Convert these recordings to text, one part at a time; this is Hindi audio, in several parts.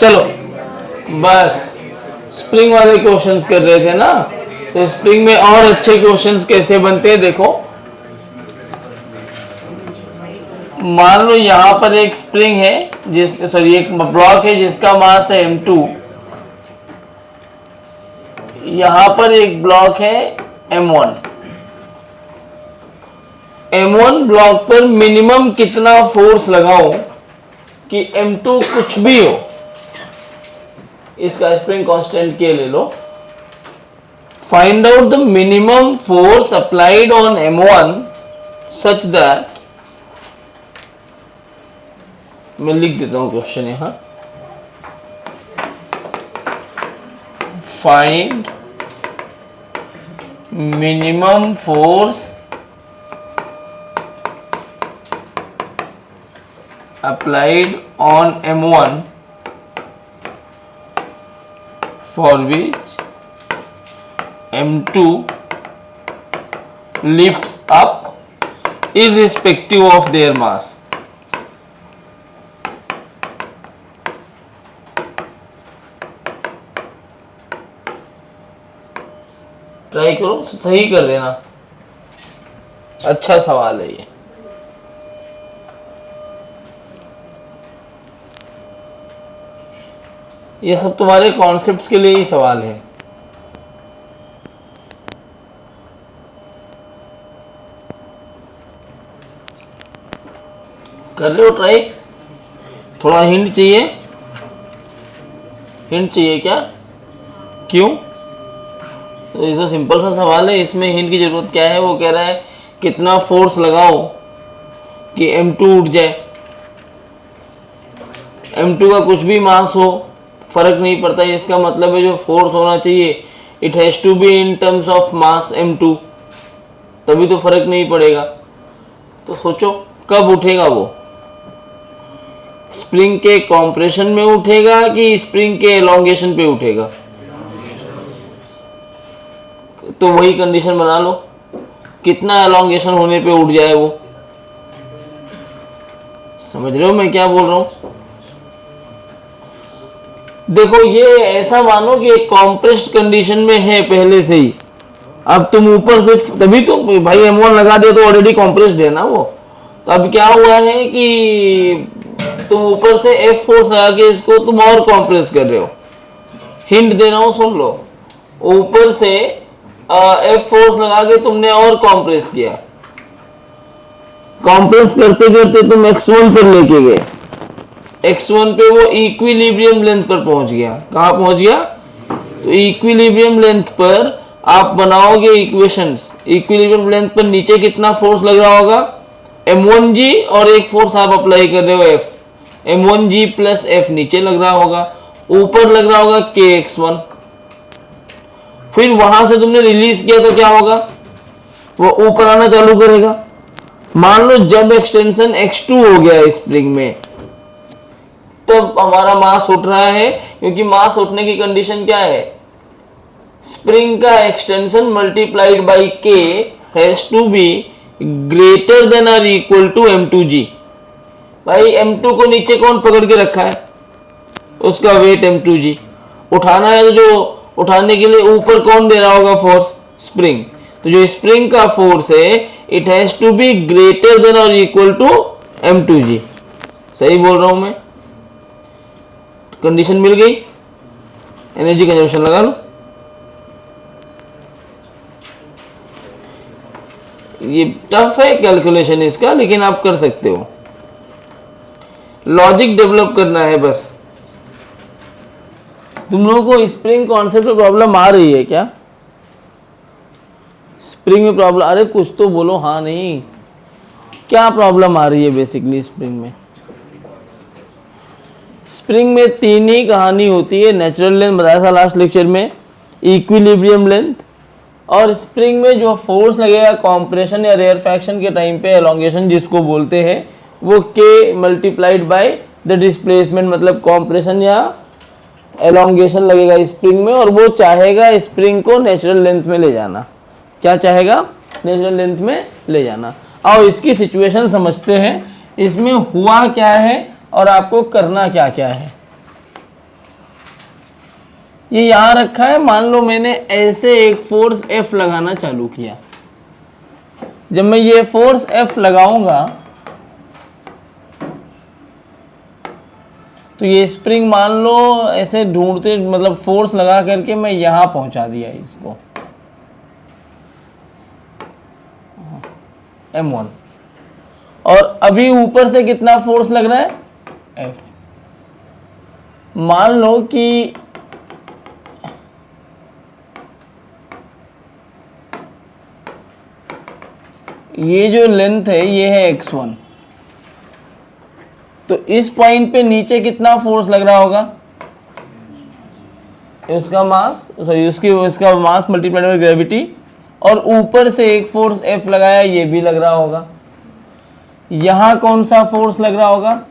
चलो बस स्प्रिंग वाले क्वेश्चंस कर रहे थे ना, तो स्प्रिंग में और अच्छे क्वेश्चंस कैसे बनते हैं देखो। मान लो यहां पर एक स्प्रिंग है एक ब्लॉक है जिसका मास है m2। यहां पर एक ब्लॉक है m1। m1 ब्लॉक पर मिनिमम कितना फोर्स लगाऊं कि m2 कुछ भी हो। इसका स्प्रिंग कांस्टेंट के ले लो। Find out the minimum force applied on m1 such that, मैं लिख देता हूं क्वेश्चन यहां, find minimum force applied on m1 for which m2 lifts up irrespective of their mass। Try करो, सही कर देना। अच्छा सवाल है ये सब तुम्हारे कॉन्सेप्ट्स के लिए ही सवाल है। कर रहे हो ट्राई? थोड़ा हिंट चाहिए? हिंट चाहिए क्या? क्यों? तो ये तो सिंपल सा सवाल है, इसमें हिंट की जरूरत क्या है? वो कह रहा है कितना फोर्स लगाओ कि m2 उठ जाए। m2 का कुछ भी मास हो फर्क नहीं पड़ता, इसका मतलब है जो फोर्स होना चाहिए it has to be in terms of mass m2, तभी तो फर्क नहीं पड़ेगा। तो सोचो कब उठेगा वो, स्प्रिंग के कॉम्प्रेशन में उठेगा कि स्प्रिंग के एलोंगेशन पे उठेगा? तो वही कंडीशन बना लो, कितना एलोंगेशन होने पे उठ जाए वो। समझ रहे हो मैं क्या बोल रहा हूं? देखो ये ऐसा मानो कि एक कॉम्प्रेस्ड कंडीशन में है पहले से ही, अब तुम ऊपर से, तभी तो भाई m1 लगा दे तो ऑलरेडी कॉम्प्रेस्ड है ना वो। तो अब क्या हुआ है कि तुम ऊपर से F फोर्स लगा के इसको तुम और कॉम्प्रेस कर रहे हो। हिंट दे रहा हूं सुन लो, ऊपर से F फोर्स लगा के तुमने और कॉम्प्रेस किया, कॉम्प्रेस करते करते तुम x1 पर लेके गए, x1 पे वो इक्विलिब्रियम लेंथ पर पहुंच गया। कहां पहुंच गया? तो इक्विलिब्रियम लेंथ पर आप बनाओगे इक्वेशंस। इक्विलिब्रियम लेंथ पर नीचे कितना फोर्स लग रहा होगा? m1g, और एक फोर्स आप अप्लाई कर रहे हो F, m1g प्लस F नीचे लग रहा होगा, ऊपर लग रहा होगा kx1। फिर वहां से तुमने रिलीज किया तो क्या होगा? वो ऊपर आना चालू करेगा। मान लो जब एक्सटेंशन x2 हो गया स्प्रिंग में, तब हमारा मास उठ रहा है, क्योंकि मास उठने की कंडीशन क्या है? स्प्रिंग का extension multiplied by k has to be greater than और इक्वल टू m2g। भाई m2 को नीचे कौन पकड़ के रखा है? उसका वेट m2g। उठाना है जो उठाने के लिए ऊपर कौन दे रहा होगा फोर्स? स्प्रिंग। तो जो स्प्रिंग का फोर्स है it has to be greater than और इक्वल टू m2g। सही बोल रहा हूं मैं? कंडीशन मिल गई, एनर्जी कंजम्पशन लगा लो। ये टफ है कैलकुलेशन इसका, लेकिन आप कर सकते हो। लॉजिक डेवलप करना है बस। तुम लोगों को स्प्रिंग कॉन्सेप्ट में प्रॉब्लम आ रही है क्या? स्प्रिंग में प्रॉब्लम? अरे कुछ तो बोलो हाँ नहीं, क्या प्रॉब्लम आ रही है बेसिकली स्प्रिंग में? स्प्रिंग में तीन ही कहानी होती है। नेचुरल लेंथ बताया था लास्ट लेक्चर में, इक्विलिब्रियम लेंथ, और स्प्रिंग में जो फोर्स लगेगा कॉम्प्रेशन या रेयरफैक्शन के टाइम पे, एलोंगेशन जिसको बोलते हैं, वो k multiplied by the displacement, मतलब कॉम्प्रेशन या एलोंगेशन लगेगा स्प्रिंग में, और वो चाहेगा स्प्रिंग को नेचुरल लेंथ में ले जाना। क्या चाहेगा? नेचुरल लेंथ में ले जाना। और इसकी सिचुएशन समझते हैं, इसमें हुआ क्या है और आपको करना क्या क्या है। ये यहां रखा है, मान लो मैंने ऐसे एक फोर्स F लगाना चालू किया। जब मैं ये फोर्स F लगाऊंगा तो ये स्प्रिंग मान लो ऐसे ढूंढते, मतलब फोर्स लगा करके मैं यहां पहुंचा दिया इसको, M1, और अभी ऊपर से कितना फोर्स लग रहा है, F। मान लो कि ये जो लेंथ है ये है x1, तो इस पॉइंट पे नीचे कितना फोर्स लग रहा होगा, उसका मास, सॉरी उसका मास मल्टीप्लाइड बाय ग्रेविटी, और ऊपर से एक फोर्स F लगाया, ये भी लग रहा होगा। यहां कौन सा फोर्स लग रहा होगा,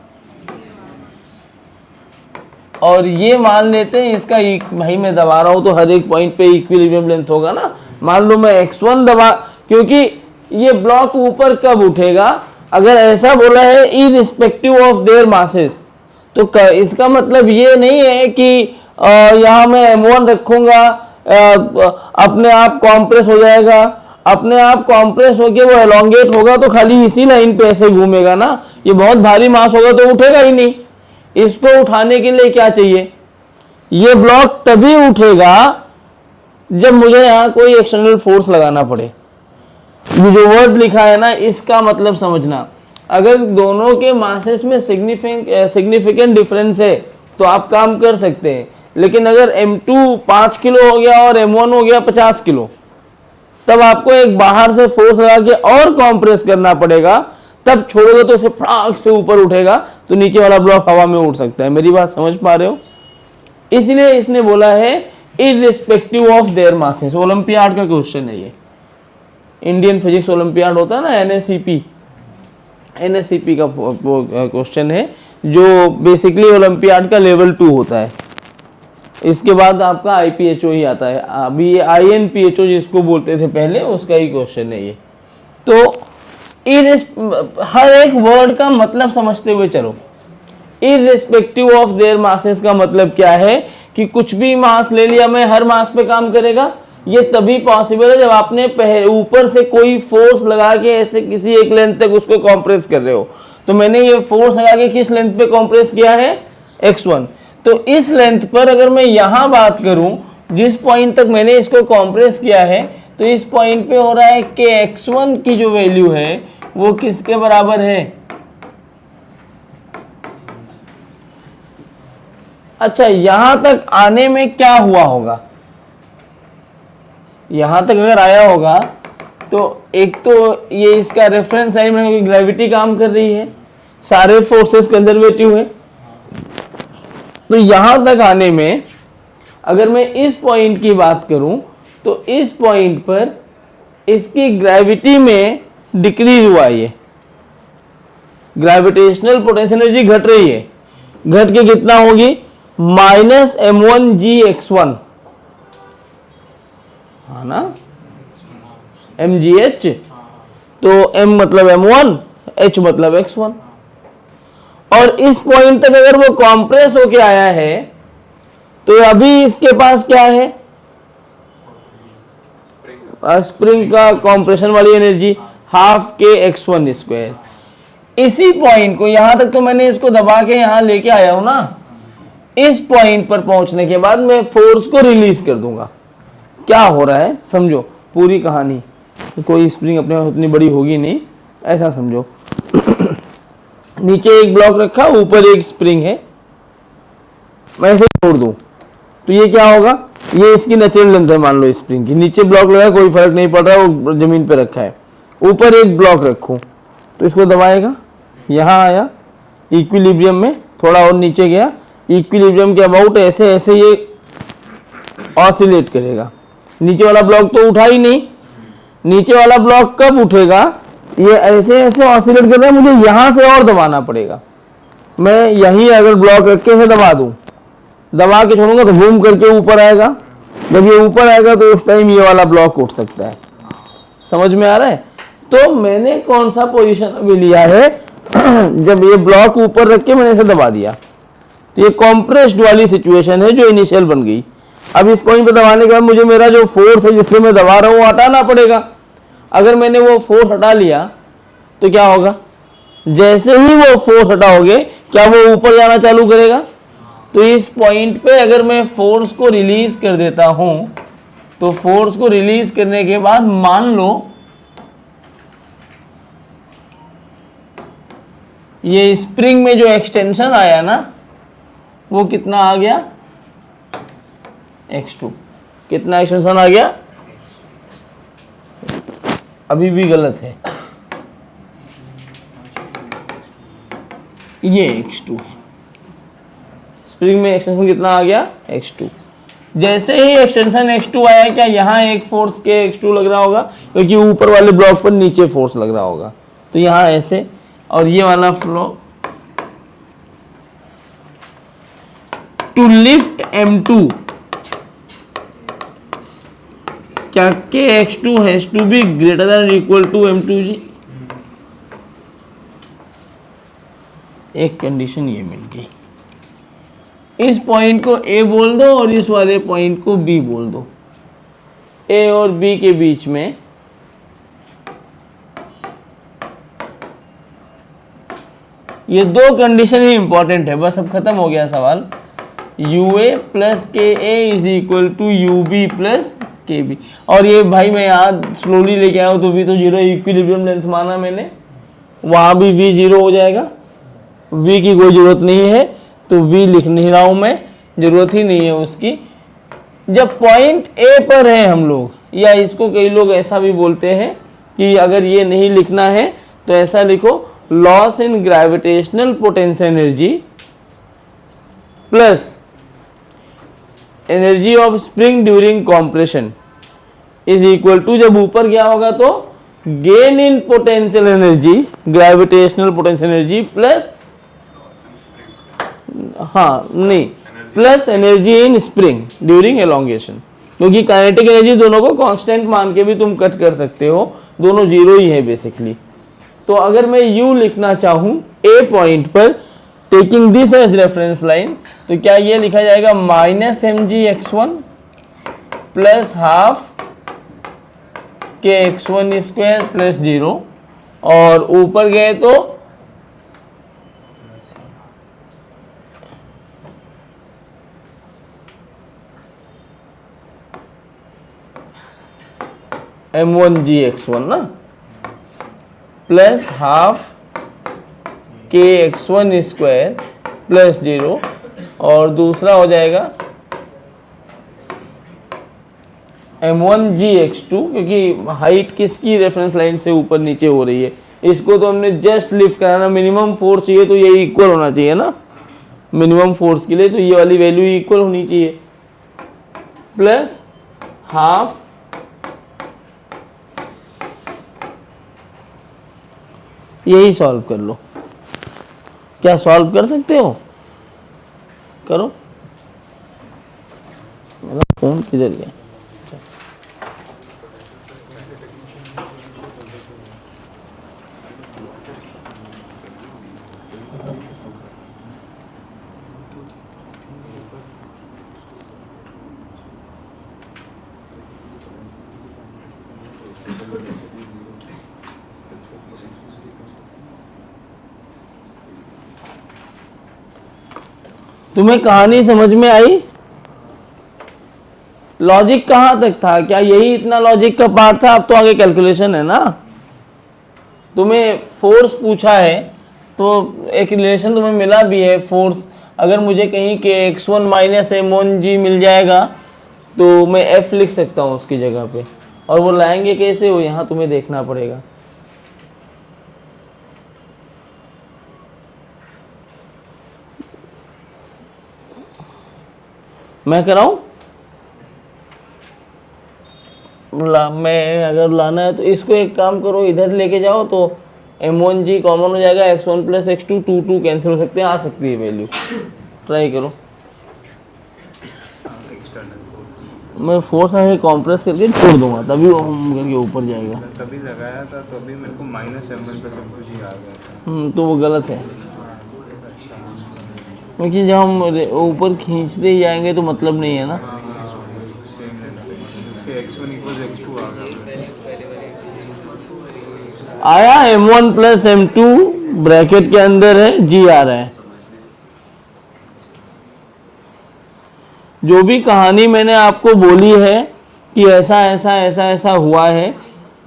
और ये मान लेते हैं इसका भाई मैं दबा रहा हूं तो हर एक पॉइंट पे इक्विलिब्रियम लेंथ होगा ना। मान लो मैं x1 दबा, क्योंकि ये ब्लॉक ऊपर कब उठेगा, अगर ऐसा बोला है इररिस्पेक्टिव ऑफ देयर मासेस, तो इसका मतलब ये नहीं है कि यहां मैं M1 रखूंगा अपने आप कॉम्प्रेस हो जाएगा, अपने आप कॉम्प्रेस होके वो एलोंगेट होगा तो खाली इसी लाइन पे ऐसे घूमेगा ना, ये बहुत भारी मास होगा तो उठेगा ही नहीं। इसको उठाने के लिए क्या चाहिए, ये ब्लॉक तभी उठेगा जब मुझे यहां कोई एक्सटर्नल फोर्स लगाना पड़े। ये जो वर्ड लिखा है ना, इसका मतलब समझना, अगर दोनों के मासेस में सिग्निफिकेंट डिफरेंस है तो आप काम कर सकते हैं, लेकिन अगर M2 5 किलो हो गया और M1 हो गया 50 किलो, तब आपको एक बाहर से फोर्स लगा के और कॉम्प्रेस करना पड़ेगा, तब छोड़ोगे तो इसे फटाक से ऊपर उठेगा, तो नीचे वाला ब्लॉक हवा में उड़ सकता है। मेरी बात समझ पा रहे हो? इसलिए इसने बोला है irrespective of their masses. Olympiad का क्वेश्चन है ये, इंडियन फिजिक्स ओलंपियाड होता है ना, एनएससीपी का क्वेश्चन है, जो बेसिकली ओलंपियाड का लेवल 2 होता है। इसके बाद आपका आईपीएचओ ही आता है, अभी ये आईएनपीएचओ जिसको बोलते थे पहले, उसका ही क्वेश्चन है ये। तो हर एक वर्ड का मतलब समझते हुए चलो। इररिस्पेक्टिव ऑफ देयर मासेस का मतलब क्या है कि कुछ भी मास ले लिया मैं, हर मास पे काम करेगा। ये तभी पॉसिबल है जब आपने ऊपर से कोई फोर्स लगा के ऐसे किसी एक लेंथ तक उसको कॉम्प्रेस कर रहे हो। तो मैंने ये फोर्स लगा के किस लेंथ पे कॉम्प्रेस किया है, x1। तो इस लेंथ पर अगर मैं यहां बात करूं, जिस पॉइंट तक मैंने इसको कॉम्प्रेस किया है, तो इस पॉइंट पे हो रहा है कि x1 की जो वैल्यू है वो किसके बराबर है। अच्छा, यहां तक आने में क्या हुआ होगा, यहां तक अगर आया होगा तो एक तो ये इसका रेफरेंस लाइन में ग्रेविटी काम कर रही है, सारे फोर्सेस कंजर्वेटिव है। तो यहां तक आने में अगर मैं इस पॉइंट की बात करूं, तो इस पॉइंट पर इसकी ग्रेविटी में डिक्रीज हुआ, ये ग्रेविटेशनल पोटेंशियल एनर्जी घट रही है। घट के कितना होगी, -m1g(x1), हाँ ना, mgh, तो m मतलब m1, h मतलब x1। और इस पॉइंट तक अगर वो कॉम्प्रेस होके आया है तो अभी इसके पास क्या है, स्प्रिंग का कॉम्प्रेशन वाली एनर्जी हाफ के x1²। इसी पॉइंट को, यहां तक तो मैंने इसको दबा के यहां लेके आया हूं ना, इस पॉइंट पर पहुंचने के बाद मैं फोर्स को रिलीज कर दूंगा। क्या हो रहा है समझो पूरी कहानी, कोई स्प्रिंग अपने आप उतनी बड़ी होगी नहीं, ऐसा समझो। नीचे एक ब्लॉक रखा, ऊपर एक स्प्रिंग है, मैं इसे छोड़ दूं तो ये क्या होगा, ये इसकी नेचुरल लेंथ है मान लो स्प्रिंग की। नीचे ब्लॉक लगा, कोई फर्क नहीं पड़ रहा, वो जमीन पे रखा है। ऊपर एक ब्लॉक रखूं तो इसको दबाएगा, यहां आया इक्विलिब्रियम में, थोड़ा और नीचे गया, इक्विलिब्रियम के अबाउट ऐसे ऐसे ये ऑसिलेट करेगा। नीचे वाला ब्लॉक तो उठा ही नहीं, नीचे वाला ब्लॉक कब उठेगा, ये ऐसे ऐसे ऑसिलेट कर रहा है, मुझे यहां से और दबाना पड़ेगा। मैं यही अगर ब्लॉक रख के दबा दूं, दबा के छोड़ूंगा तो घूम करके ऊपर आएगा। जब ये ऊपर आएगा तो उस टाइम ये वाला ब्लॉक उठ सकता है। समझ में आ रहा है? तो मैंने कौन सा पोजीशन अभी लिया है, जब ये ब्लॉक ऊपर रख के मैंने इसे दबा दिया, तो ये कॉम्प्रेस्ड वाली सिचुएशन है जो इनिशियल बन गई। अब इस पॉइंट पे दबाने के बाद मुझे मेरा जो फोर्स है जिससे मैं दबा रहा हूँ वो हटाना पड़ेगा। अगर मैंने वो फोर्स हटा लिया तो क्या होगा, जैसे ही वो फोर्स हटाओगे क्या वो ऊपर जाना चालू करेगा। तो इस पॉइंट पे अगर मैं फोर्स को रिलीज कर देता हूं तो फोर्स को रिलीज करने के बाद मान लो ये स्प्रिंग में जो एक्सटेंशन आया ना वो कितना आ गया, x2। कितना एक्सटेंशन आ गया, अभी भी गलत है, ये x2 है। स्प्रिंग में एक्सटेंशन कितना आ गया, x2। जैसे ही एक्सटेंशन x2 आया क्या यहाँ एक फोर्स के x2 लग रहा होगा, क्योंकि ऊपर वाले ब्लॉक पर नीचे फोर्स लग रहा होगा। तो यहाँ ऐसे, और ये वाला फ्लो टू लिफ्ट m2 क्या के x2 has to be greater than equal to m2 जी। एक कंडीशन ये मिल गई, इस पॉइंट को A बोल दो और इस वाले पॉइंट को B बोल दो। A और B के बीच में ये दो कंडीशन ही इंपॉर्टेंट है, बस अब खत्म हो गया सवाल। UA plus KA is equal to UB plus KB। और ये भाई मैं यहाँ स्लोली लेके आया हूँ तो V तो जीरो, इक्विलिब्रियम लेंथ माना मैंने, वहां भी V जीरो हो जाएगा। V की कोई जरूरत नहीं है तो V लिख नहीं रहा हूं मैं, जरूरत ही नहीं है उसकी। जब पॉइंट A पर है हम लोग, या इसको कई लोग ऐसा भी बोलते हैं कि अगर ये नहीं लिखना है तो ऐसा लिखो, loss in gravitational potential energy plus energy of spring during compression is equal to, जब ऊपर गया होगा तो gain in potential energy, gravitational potential energy plus, हाँ नहीं, plus energy in spring during elongation. क्योंकि काइनेटिक एनर्जी दोनों को कांस्टेंट मान के भी तुम कट कर सकते हो, दोनों जीरो ही है बेसिकली। तो अगर मैं U लिखना चाहूं A पॉइंट पर, taking this as reference line, तो क्या ये लिखा जाएगा minus mgx1 plus half k x1 square plus 0, और ऊपर गए तो m1gx1 ना, plus half k x1 square plus 0, और दूसरा हो जाएगा m1gx2, क्योंकि हाइट किसकी रेफरेंस लाइन से ऊपर नीचे हो रही है, इसको तो हमने जस्ट लिफ्ट कराना, मिनिमम फोर्स चाहिए तो ये इक्वल होना चाहिए ना, मिनिमम फोर्स के लिए तो ये वाली वैल्यू इक्वल होनी चाहिए, प्लस हाफ यही सॉल्व कर लो। क्या सॉल्व कर सकते हो, करो। मेरा फोन किधर गया, तुम्हें कहानी समझ में आई, लॉजिक कहां तक था, क्या यही इतना लॉजिक का पार्ट था, अब तो आगे कैलकुलेशन है ना। तुम्हें फोर्स पूछा है तो एक रिलेशन तुम्हें मिला भी है, फोर्स अगर मुझे कहीं के x1 माइनस m1g मिल जाएगा तो मैं F लिख सकता हूं उसकी जगह पे, और वो लाएंगे कैसे, वो यहां तुम्हें देखना पड़ेगा। मैं कराऊं, मैं अगर लाना है तो इसको एक काम करो, इधर लेके जाओ तो m1g कॉमन हो जाएगा, x1 प्लस x2 2 कैंसिल हो सकते हैं, आ सकती है वैल्यू, ट्राई करो। मैं फोर्स आगे कॉम्प्रेस करके छोड़ दूंगा तभी वो करके ऊपर जाएगा। तभी लगाया था तो अभी मेरे को माइनस m1 प्लस m2g आ गया। तो वो गलत है, क्योंकि जब हम ऊपर खींचते ही जाएंगे तो मतलब नहीं है ना। x1 equals x2 आ गया। आया m1 प्लस m2 ब्रैकेट के अंदर है, g आ रहा है। जो भी कहानी मैंने आपको बोली है कि ऐसा ऐसा ऐसा ऐसा हुआ है,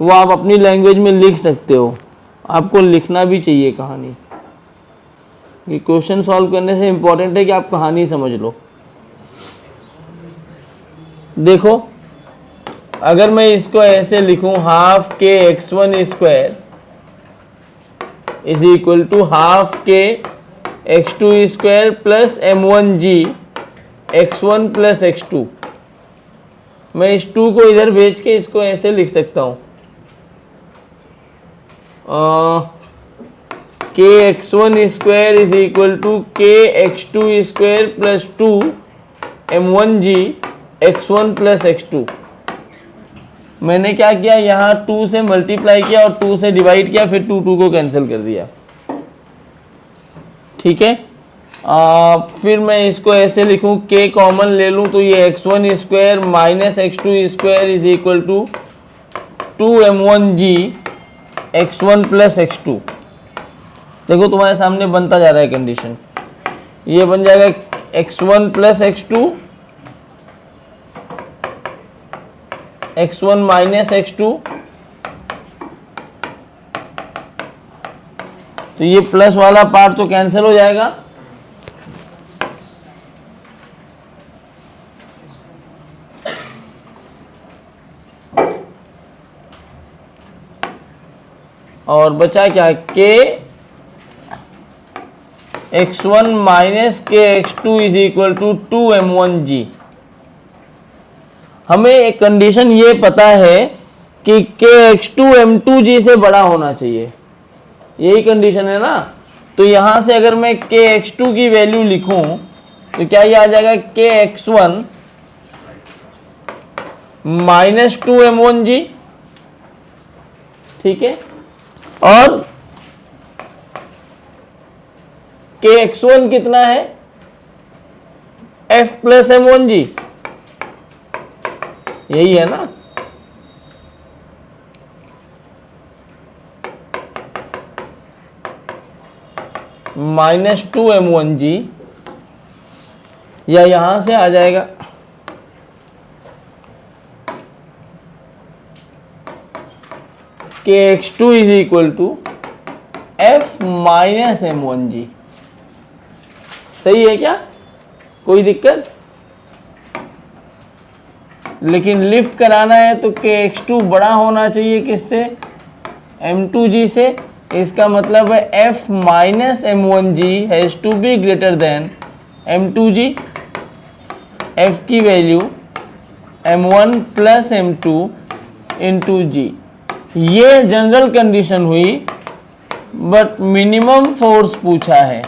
वो आप अपनी लैंग्वेज में लिख सकते हो। आपको लिखना भी चाहिए कहानी। ये क्वेश्चन सॉल्व करने से इम्पोर्टेंट है कि आप कहानी समझ लो। देखो, अगर मैं इसको ऐसे लिखूं, half k x1 square is equal to half k x2 square plus m1g x1 plus x2। मैं इस 2 को इधर भेज के इसको ऐसे लिख सकता हूं, के x1 square is equal to के x2 square plus 2 m1g x1 plus x2। मैंने क्या किया, यहाँ 2 से मल्टीप्लाई किया और 2 से डिवाइड किया, फिर 2 को कैंसिल कर दिया। ठीक है, फिर मैं इसको ऐसे लिखूं, k कॉमन ले लूं तो ये x1 square minus x2 square is equal to 2m1g x1 plus x2। देखो तुम्हारे सामने बनता जा रहा है कंडीशन। ये बन जाएगा x1 plus x2 x1 minus x2, तो ये प्लस वाला पार्ट तो कैंसिल हो जाएगा। और बचा क्या, के x1 माइनस के x2 is equal to 2m1g। हमें एक कंडीशन ये पता है कि के x2 m2g से बड़ा होना चाहिए, यही कंडीशन है ना। तो यहां से अगर मैं के x2 की वैल्यू लिखूं तो क्या ये आ जाएगा, के x1 माइनस 2m1g। ठीक है, और के x1 कितना है, f प्लस m1g, यही है ना। माइनस 2m1g, या यहां से आ जाएगा k x2 is equal to f minus m1g। सही है क्या, कोई दिक्कत? लेकिन लिफ्ट कराना है तो के x2 बड़ा होना चाहिए किससे, m2g से। इसका मतलब है f minus m1g has to be greater than m2g। f की value m1 plus m2 into g। ये जनरल कंडीशन हुई, बट मिनिमम फोर्स पूछा है,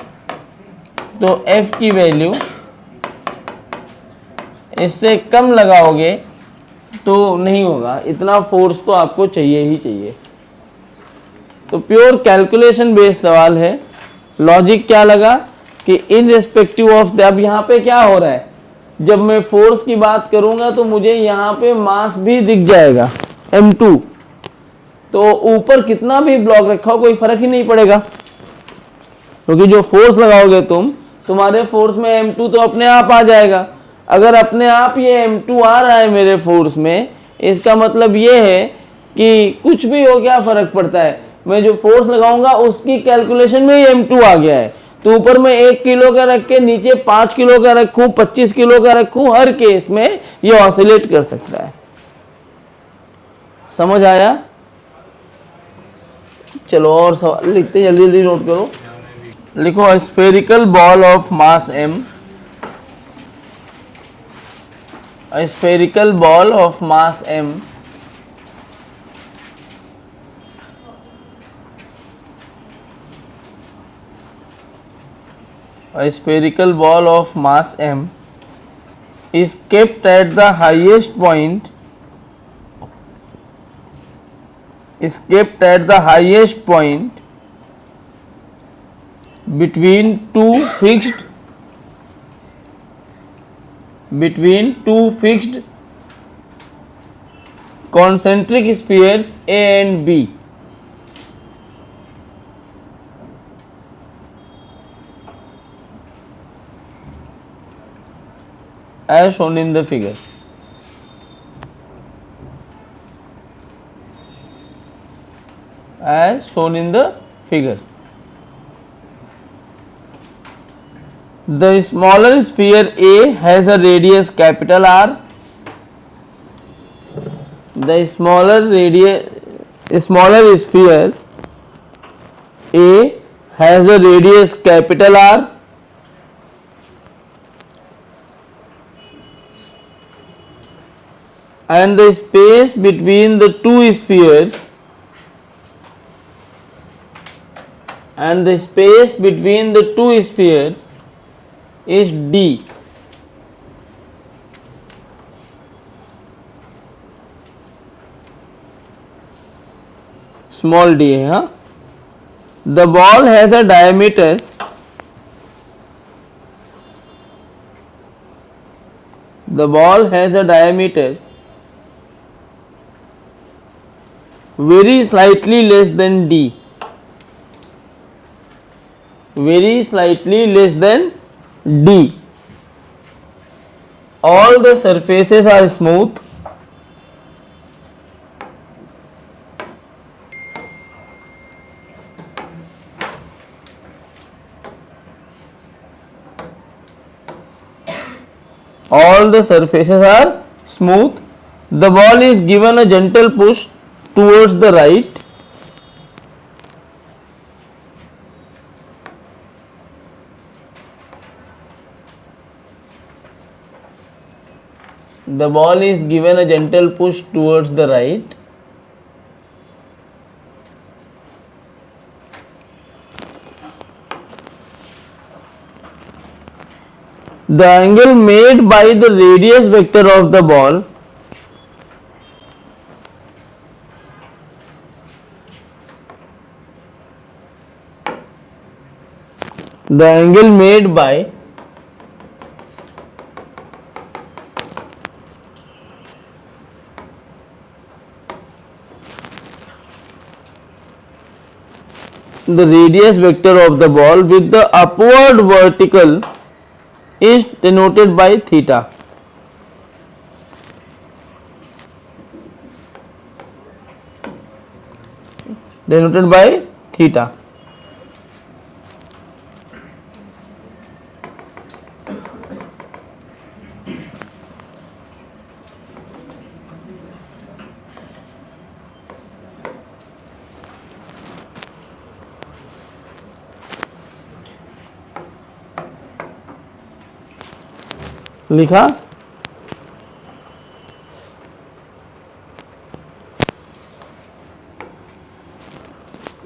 तो f की वैल्यू इससे कम लगाओगे तो नहीं होगा, इतना फोर्स तो आपको चाहिए ही चाहिए। तो प्योर कैलकुलेशन बेस्ड सवाल है। लॉजिक क्या लगा कि इन रिस्पेक्टिव ऑफ, अब यहाँ पे क्या हो रहा है, जब मैं फोर्स की बात करूंगा तो मुझे यहाँ पे मास भी दिख जाएगा m2, तो ऊपर कितना भी ब्लॉक रखा हो कोई फर्क ही नहीं पड़ेगा, क्योंकि जो फोर्स लगाओगे तुम्हारे फोर्स में m2 तो अपने आप आ जाएगा। अगर अपने आप ये m2 आ रहा है मेरे फोर्स में, इसका मतलब ये है कि कुछ भी हो, क्या फर्क पड़ता है, मैं जो फोर्स लगाऊंगा उसकी कैलकुलेशन में ही m2 आ गया है। तो ऊपर मैं 1 किलो का रख के नीचे 5 किलो का रखूं, 25 किलो का रखूं, हर केस में ये ऑसिलेट कर सकता है। समझ आया? चलो और सवाल लिखते, जल्दी जल्दी नोट करो। लिखो, spherical ball of mass m, a spherical ball of mass m a spherical ball of mass m is kept at the highest point between two fixed concentric spheres A and B. As shown in the figure. As shown in the figure. The smaller sphere A has a radius capital R. The smaller sphere A has a radius capital R. And the space between the two spheres is D. Small d है हाँ. The ball has a diameter very slightly less than D. All the surfaces are smooth. The ball is given a gentle push towards the right. The angle made by the radius vector of the ball with the upward vertical is denoted by theta. लिखा.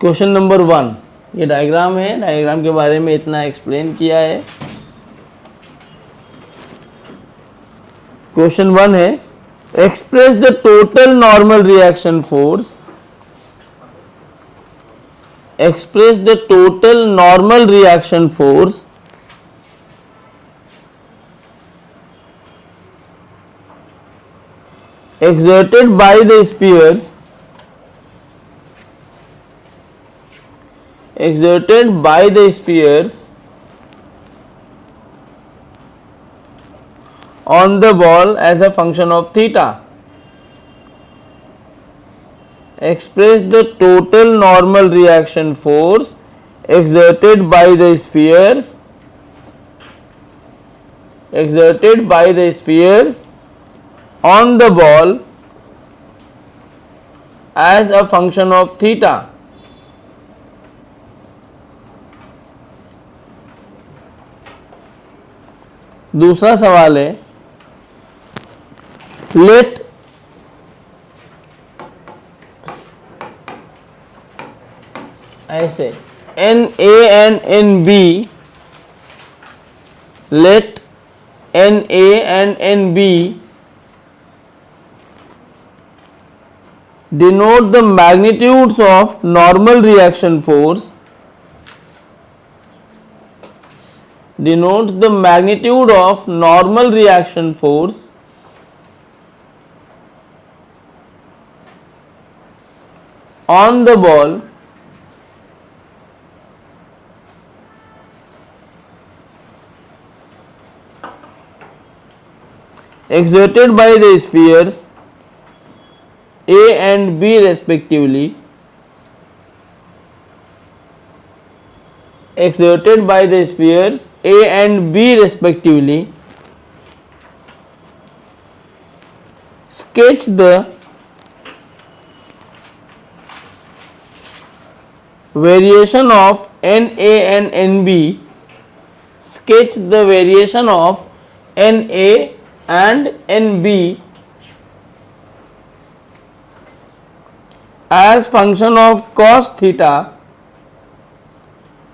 Question number 1. ये डायग्राम है. डायग्राम के बारे में इतना एक्सप्लेन किया है. क्वेश्चन 1 है, express the total normal reaction force. Exerted by the spheres on the ball as a function of theta. Express the total normal reaction force exerted by the spheres on the ball as a function of theta. दूसरा सवाल है, let ऐसे NA and NB, let NA and NB denote the magnitudes of normal reaction force, denotes the magnitude of normal reaction force on the ball exerted by the spheres A and B respectively, exerted by the spheres A and B respectively, sketch the variation of NA and NB, sketch the variation of NA and NB as function of cos theta,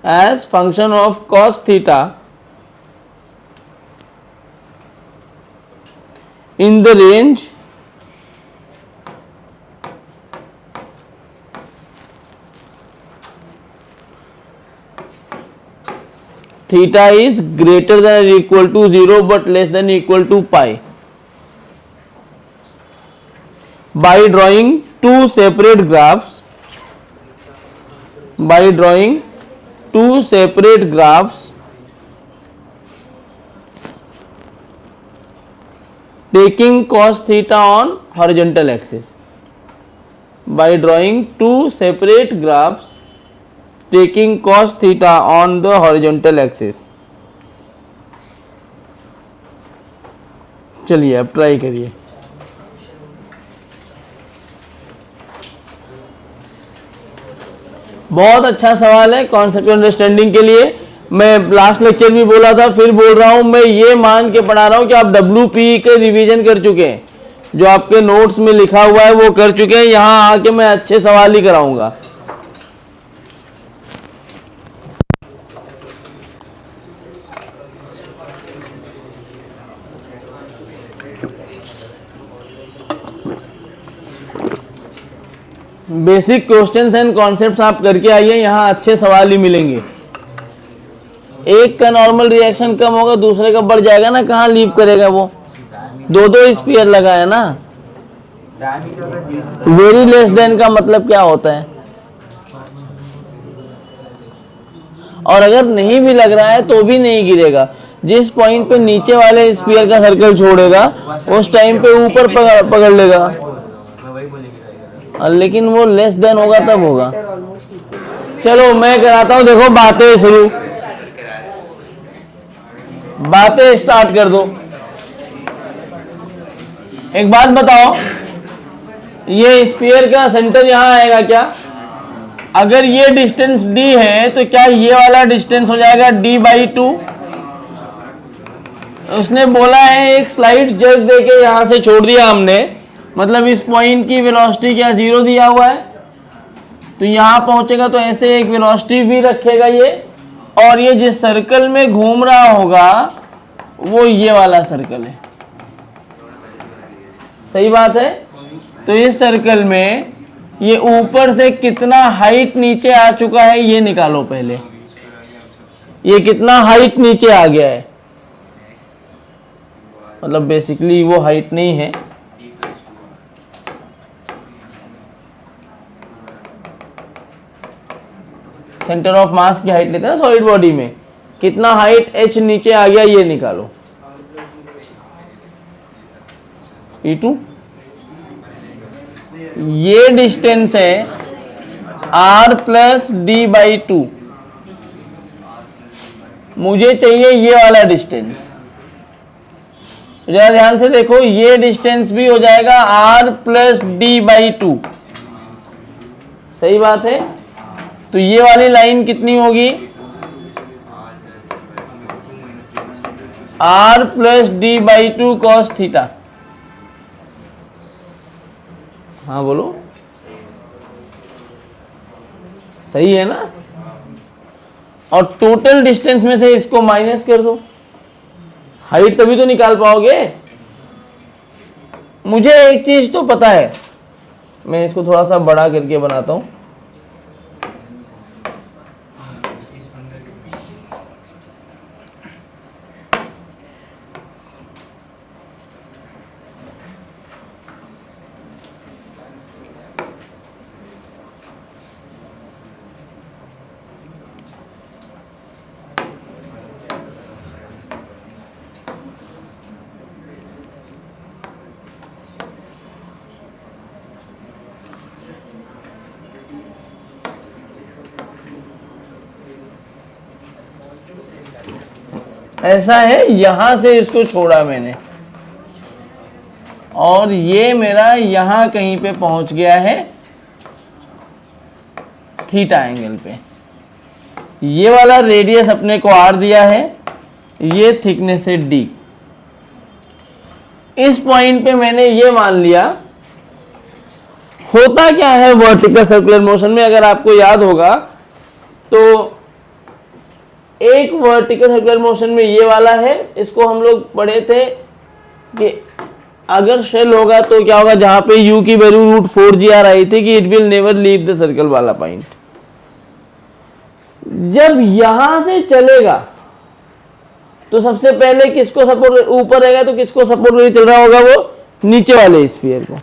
as function of cos theta in the range theta is greater than or equal to 0 but less than or equal to pi, by drawing two separate graphs, by drawing two separate graphs taking cos theta on horizontal axis, by drawing two separate graphs taking cos theta on the horizontal axis. चलिए अब ट्राई करिए। बहुत अच्छा सवाल है कॉन्सेप्ट अंडरस्टैंडिंग के लिए। मैं लास्ट लेक्चर भी बोला था, फिर बोल रहा हूं, मैं ये मान के पढ़ा रहा हूं कि आप WP के रिवीजन कर चुके हैं, जो आपके नोट्स में लिखा हुआ है वो कर चुके हैं। यहां आके मैं अच्छे सवाल ही कराऊंगा। बेसिक क्वेश्चंस एंड कॉन्सेप्ट्स आप करके आइए, यहाँ अच्छे सवाल ही मिलेंगे। एक का नॉर्मल रिएक्शन कम होगा, दूसरे का बढ़ जाएगा ना, कहाँ लीव करेगा वो? दो दो स्पीयर लगाया ना। वेरी लेस देन का मतलब क्या होता है? और अगर नहीं भी लग रहा है तो भी नहीं गिरेगा। जिस पॉइंट पे नीचे वाले स्पीयर का सर्कल छोड़ेगा उस टाइम पे ऊपर पकड़ लेगा, लेकिन वो लेस देन होगा तब होगा। चलो मैं कराता हूं, देखो बातें शुरू, बातें स्टार्ट कर दो। एक बात बताओ, ये स्फीयर का सेंटर यहां आएगा क्या? अगर ये डिस्टेंस d है तो क्या ये वाला डिस्टेंस हो जाएगा d/2? उसने बोला है एक स्लाइड जग देके यहां से छोड़ दिया हमने, मतलब इस पॉइंट की वेलोसिटी क्या 0 दिया हुआ है, तो यहां पहुंचेगा तो ऐसे एक वेलोसिटी भी रखेगा ये, और ये जिस सर्कल में घूम रहा होगा वो ये वाला सर्कल है। सही बात है? तो इस सर्कल में ये ऊपर से कितना हाइट नीचे आ चुका है ये निकालो पहले। ये कितना हाइट नीचे आ गया है, मतलब बेसिकली वो हाइट नहीं है, सेंटर ऑफ मास की हाइट लेते हैं ना सॉलिड बॉडी में, कितना हाइट h नीचे आ गया ये निकालो। E2 ये डिस्टेंस है r प्लस d/2, मुझे चाहिए ये वाला डिस्टेंस। जरा ध्यान से देखो, ये डिस्टेंस भी हो जाएगा r प्लस d/2। सही बात है? तो ये वाली लाइन कितनी होगी? r plus d/2 cos theta. हाँ बोलो, सही है ना? और टोटल डिस्टेंस में से इसको माइनस कर दो, हाइट तभी तो निकाल पाओगे। मुझे एक चीज तो पता है, मैं इसको थोड़ा सा बड़ा करके बनाता हूं। ऐसा है, यहां से इसको छोड़ा मैंने और ये मेरा यहां कहीं पे पहुंच गया है थीटा एंगल पे। ये वाला रेडियस अपने को आर दिया है, ये थिकनेस है डी। इस पॉइंट पे मैंने ये मान लिया। होता क्या है वर्टिकल सर्कुलर मोशन में, अगर आपको याद होगा तो एक वर्टिकल सर्कुलर मोशन में ये वाला है, इसको हम लोग पढ़े थे कि अगर शेल होगा तो क्या होगा, जहां पे u की वैल्यू √4gr आई थी कि it will never leave the circle वाला पॉइंट। जब यहां से चलेगा तो सबसे पहले किसको सपोर्ट, ऊपर रहेगा तो किसको सपोर्ट करके चल रहा होगा, वो नीचे वाले स्फीयर को।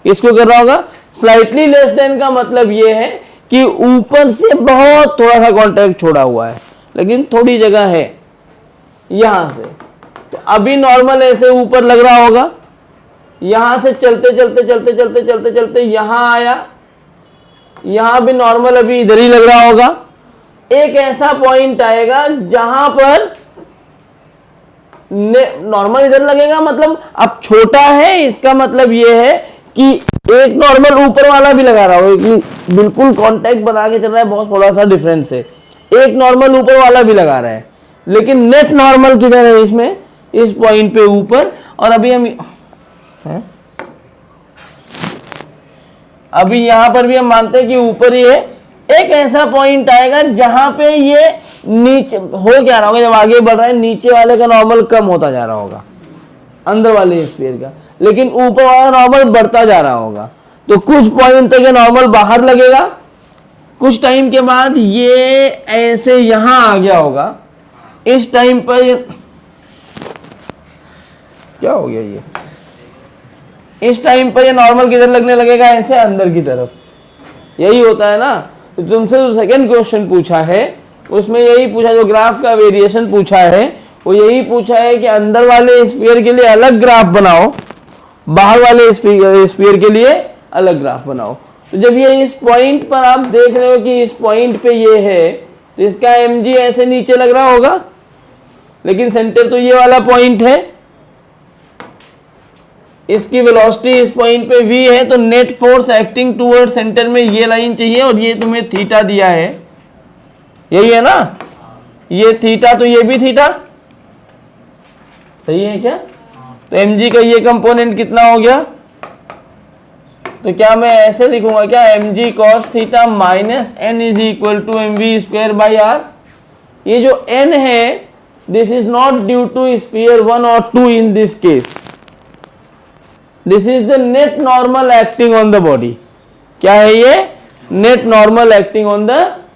किसको कर रहा होगा, स्लाइटली लेस देन का मतलब ये है कि ऊपर से बहुत थोड़ा सा कांटेक्ट छोड़ा हुआ है, लेकिन थोड़ी जगह है यहां से। तो अभी नॉर्मल ऐसे ऊपर लग रहा होगा, यहां से चलते चलते चलते चलते चलते चलते यहां आया, यहां भी नॉर्मल अभी इधर ही लग रहा होगा। एक ऐसा पॉइंट आएगा जहां पर नॉर्मल इधर लगेगा, मतलब अब छोटा है, इसका मतलब ये है कि एक नॉर्मल ऊपर वाला भी लगा रहा हो कि बिल्कुल कांटेक्ट बना के चल रहा है, बहुत थोड़ा सा डिफरेंस है। एक नॉर्मल ऊपर वाला भी लगा रहा है, लेकिन नेट नॉर्मल किधर है इसमें, इस पॉइंट पे ऊपर। और अभी हम अभी यहां पर भी हम मानते हैं कि ऊपर ही है। एक ऐसा पॉइंट आएगा जहां पे ये नीचे हो क्या रहा होगा, जब आगे बढ़ रहा है नीचे वाले का नॉर्मल कम होता जा रहा होगा, अंदर वाले स्फीयर का, लेकिन ऊपर वाला नॉर्मल बढ़ता जा रहा होगा। तो कुछ पॉइंट तक ये नॉर्मल बाहर लगेगा, कुछ टाइम के बाद ये ऐसे यहां आ गया होगा। इस टाइम पर क्या हो गया, ये इस टाइम पर ये नॉर्मल किधर लगने लगेगा, ऐसे अंदर की तरफ। यही होता है ना, तो तुमसे जो सेकंड क्वेश्चन पूछा है उसमें यही पूछा, जो ग्राफ का वेरिएशन पूछा है वो यही पूछा है कि अंदर वाले स्फीयर के लिए अलग ग्राफ बनाओ, बाहर वाले स्फीयर के लिए अलग ग्राफ बनाओ। तो जब ये इस पॉइंट पर आप देख रहे हो कि इस पॉइंट पे ये है, तो इसका mg ऐसे नीचे लग रहा होगा, लेकिन सेंटर तो ये वाला पॉइंट है, इसकी वेलोसिटी इस पॉइंट पे v है, तो net force acting toward centre में ये लाइन चाहिए, और ये तुम्हें थीटा दिया है, यही है ना, ये थीटा, तो ये भी थीटा, सही है क्या। तो mg का ये कंपोनेंट कितना हो गया, तो क्या मैं ऐसे लिखूंगा क्या, mg cos theta minus n is equal to mv square by r. ये जो n है, this is not due to sphere 1 और 2 in this case, this is the net normal acting on the body. क्या है ये, net normal acting on the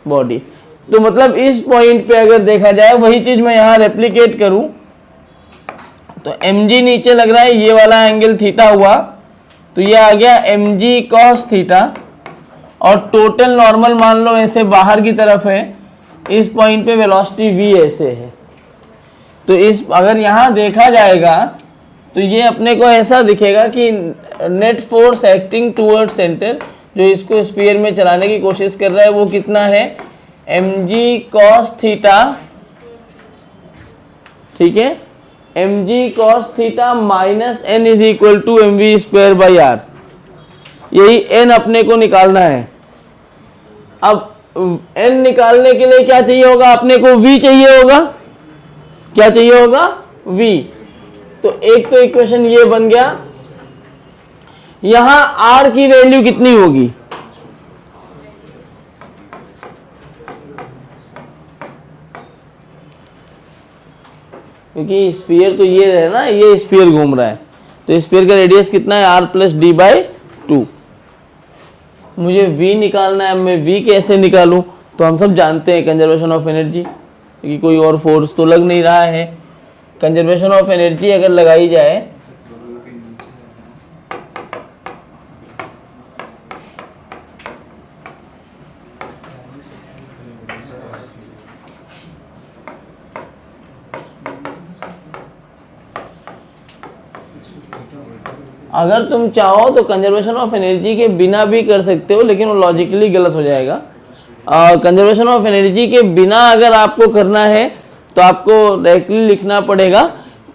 body. तो मतलब इस पॉइंट पे अगर देखा जाए, वही चीज मैं यहां रेप्लिकेट करूं, तो mg नीचे लग रहा है, ये वाला एंगल थीटा हुआ, तो ये आ गया mg cos थीटा, और टोटल नॉर्मल मान लो ऐसे बाहर की तरफ है, इस पॉइंट पे वेलोसिटी v ऐसे है। तो इस अगर यहां देखा जाएगा तो ये अपने को ऐसा दिखेगा कि net force acting toward centre, जो इसको स्फीयर में चलाने की कोशिश कर रहा है, वो कितना है, mg cos थीटा, ठीक है, mg cos theta minus n is equal to mv square by r. यही n अपने को निकालना है। अब n निकालने के लिए क्या चाहिए होगा, अपने को v चाहिए होगा, क्या चाहिए होगा, v। तो एक तो इक्वेशन ये बन गया। यहां r की वैल्यू कितनी होगी, क्योंकि स्फीयर तो ये है ना, ये स्फीयर घूम रहा है, तो स्फीयर का रेडियस कितना है, r प्लस डी बाई 2। मुझे v निकालना है, मैं v कैसे निकालूं, तो हम सब जानते हैं कंजर्वेशन ऑफ एनर्जी, क्योंकि कोई और फोर्स तो लग नहीं रहा है। कंजर्वेशन ऑफ एनर्जी अगर लगाई जाए, अगर तुम चाहो तो कंजर्वेशन ऑफ एनर्जी के बिना भी कर सकते हो, लेकिन वो लॉजिकली गलत हो जाएगा। कंजर्वेशन ऑफ एनर्जी के बिना अगर आपको करना है तो आपको डायरेक्टली लिखना पड़ेगा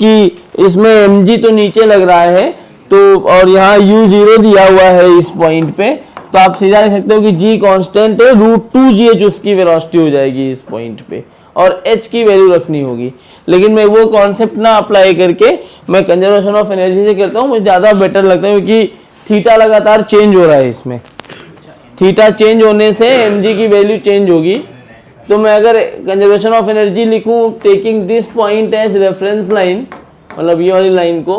कि इसमें mg तो नीचे लग रहा है, तो और यहाँ u0 दिया हुआ है इस पॉइंट पे, तो आप सीधा लिख सकते हो कि g कांस्टेंट है, √2gh उसकी वेलोसिटी हो जाएगी इस पॉइंट पे, और h की वैल्यू रखनी होगी। लेकिन मैं वो कॉन्सेप्ट ना अप्लाई करके मैं कंजर्वेशन ऑफ एनर्जी से करता हूँ, मुझे ज़्यादा बेटर लगता है, क्योंकि थीटा लगातार चेंज हो रहा है इसमें। थीटा चेंज होने से mg की वैल्यू चेंज होगी। तो मैं अगर कंजर्वेशन ऑफ एनर्जी लिखूं taking this point as reference line, मतलब ये वाली लाइन को,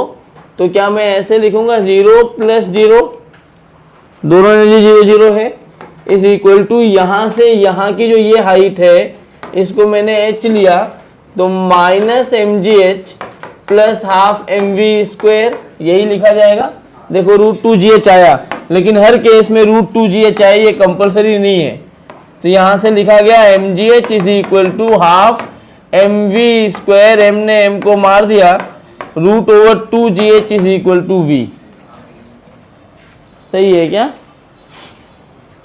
तो क्या मैं ऐसे लिखूंगा 0 + 0, दोनों एनर्जी 0 0 है, इज इक्वल टू यहाँ से यहाँ की जो ये हाइट है इसको मैंने h लिया, तो -mgh + ½ mv², यही लिखा जाएगा। देखो √2gh आया, लेकिन हर केस में √2gh आए, ये कंपलसरी नहीं है, तो यहाँ से लिखा गया mgh = ½ mv², m ने m को मार दिया, √2gh = v। सही है क्या?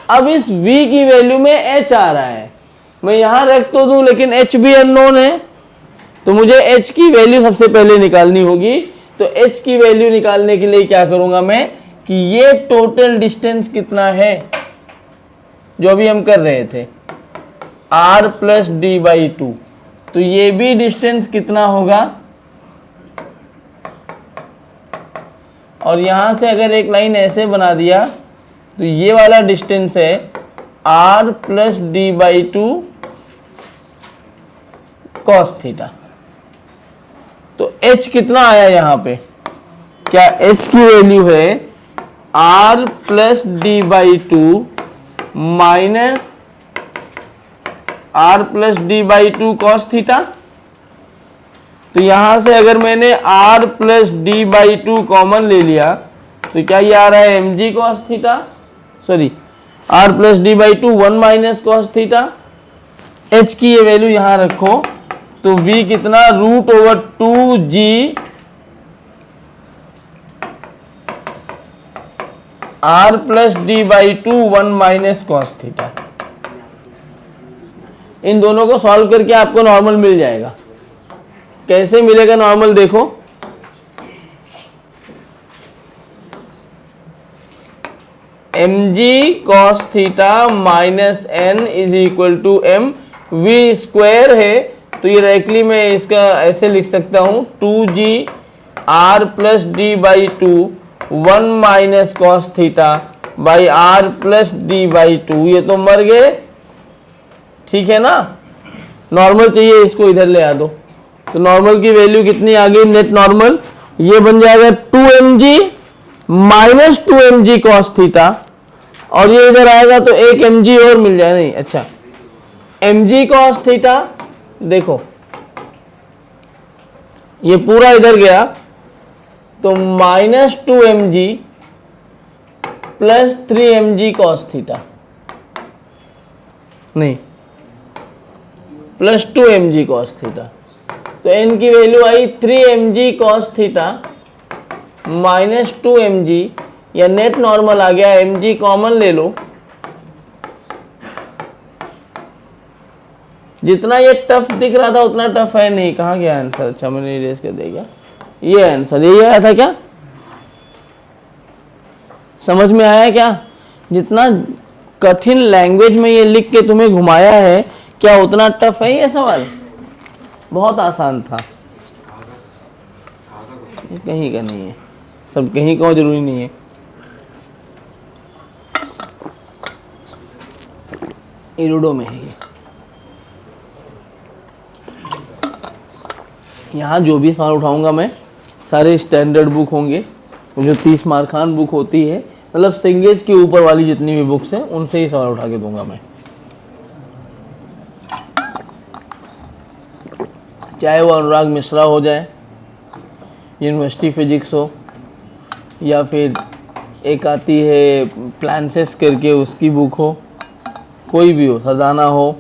अब इस v की वैल्यू में h आ रहा है, मैं यहां रख तो दूं, लेकिन h भी अननोन है, तो मुझे h की वैल्यू सबसे पहले निकालनी होगी। तो h की वैल्यू निकालने के लिए क्या करूंगा मैं कि ये टोटल डिस्टेंस कितना है जो अभी हम कर रहे थे, r + d/2, तो ये भी डिस्टेंस कितना होगा, और यहां से अगर एक लाइन ऐसे बना दिया तो ये वाला डिस्टेंस है r + d/2 cos थीटा। तो h कितना आया यहाँ पे, क्या h की वैल्यू है r + d/2 minus r + d/2 cos theta. तो यहां से अगर मैंने r + d/2 कॉमन ले लिया तो क्या ये आ रहा है mg cos theta, sorry r + d/2 1 - cos theta. h की ये वैल्यू यहां रखो, तो v कितना √2g r + d/2 1 - cos theta. इन दोनों को सॉल्व करके आपको नॉर्मल मिल जाएगा। कैसे मिलेगा नॉर्मल, देखो mg cos theta minus n = m, v² है, तो ये डायरेक्टली मैं इसका ऐसे लिख सकता हूं 2g r + d/2 1 - cos theta by r + d/2, ये तो मर गए, ठीक है ना। नॉर्मल चाहिए, इसको इधर ले आ दो, तो नॉर्मल की वैल्यू कितनी आ गई, नेट नॉर्मल ये बन जाएगा 2mg - 2mg cos थीटा, और ये इधर आएगा तो 1 mg और मिल जाए, नहीं अच्छा mg cos थीटा, देखो ये पूरा इधर गया, तो -2mg + 3mg cos थीटा, नहीं +2mg cos थीटा, तो n की वैल्यू आई 3mg cos थीटा -2mg, या नेट नॉर्मल आ गया, mg कॉमन ले लो, जितना ये टफ दिख रहा था उतना टफ है नहीं। कहाँ गया आंसर, अच्छा मैंने इरेज कर दिया, ये आंसर यही आया था क्या, समझ में आया क्या? जितना कठिन लैंग्वेज में ये लिख के तुम्हें घुमाया है, क्या उतना टफ है ये सवाल? बहुत आसान था, कहीं का नहीं है, सब कहीं का जरूरी नहीं है। इरूडो में है ये। यहाँ जो भी सवाल उठाऊंगा मैं सारे स्टैंडर्ड बुक होंगे, जो 30 मार्कान बुक होती है, मतलब सिंगेज के ऊपर वाली जितनी भी बुक्स हैं उनसे ही सवाल उठा के दूंगा मैं। चाहे वो अनुराग मिश्रा हो जाए, यूनिवर्सिटी फिजिक्स हो, या फिर एक आती है प्लान्सेस करके उसकी बुक हो, कोई भी हो, सजाना हो,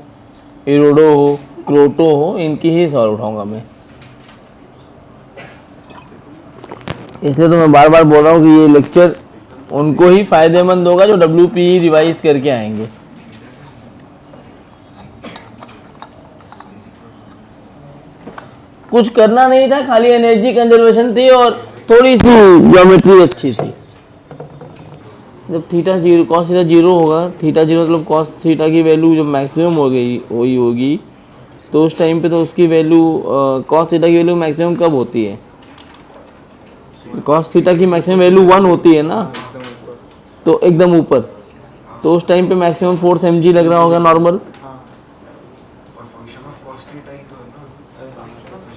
इरोडो हो, क्रोटो हो, इनकी ही सवाल उठाऊंगा मैं। इसलिए तो मैं बार बार बोल रहा हूँ कि ये लेक्चर उनको ही फायदेमंद होगा जो WPE रिवाइज करके आएंगे। कुछ करना नहीं था, खाली एनर्जी कंजर्वेशन थी और थोड़ी सी ज्योमेट्री अच्छी थी। जब theta zero cos theta zero होगा, थीटा जीरो मतलब कॉस थीटा की वैल्यू जब मैक्सिमम हो गई हुई होगी तो उस टाइम पे तो उसकी वैल्यू कॉस थीटा की वैल्यू मैक्सिमम कब होती है? कॉस थीटा की मैक्सिमम वैल्यू 1 होती है ना, तो एकदम ऊपर, तो उस टाइम पे मैक्सिमम फोर्स mg लग रहा होगा नॉर्मल। और फंक्शन ऑफ cos थीटा ही तो है ना,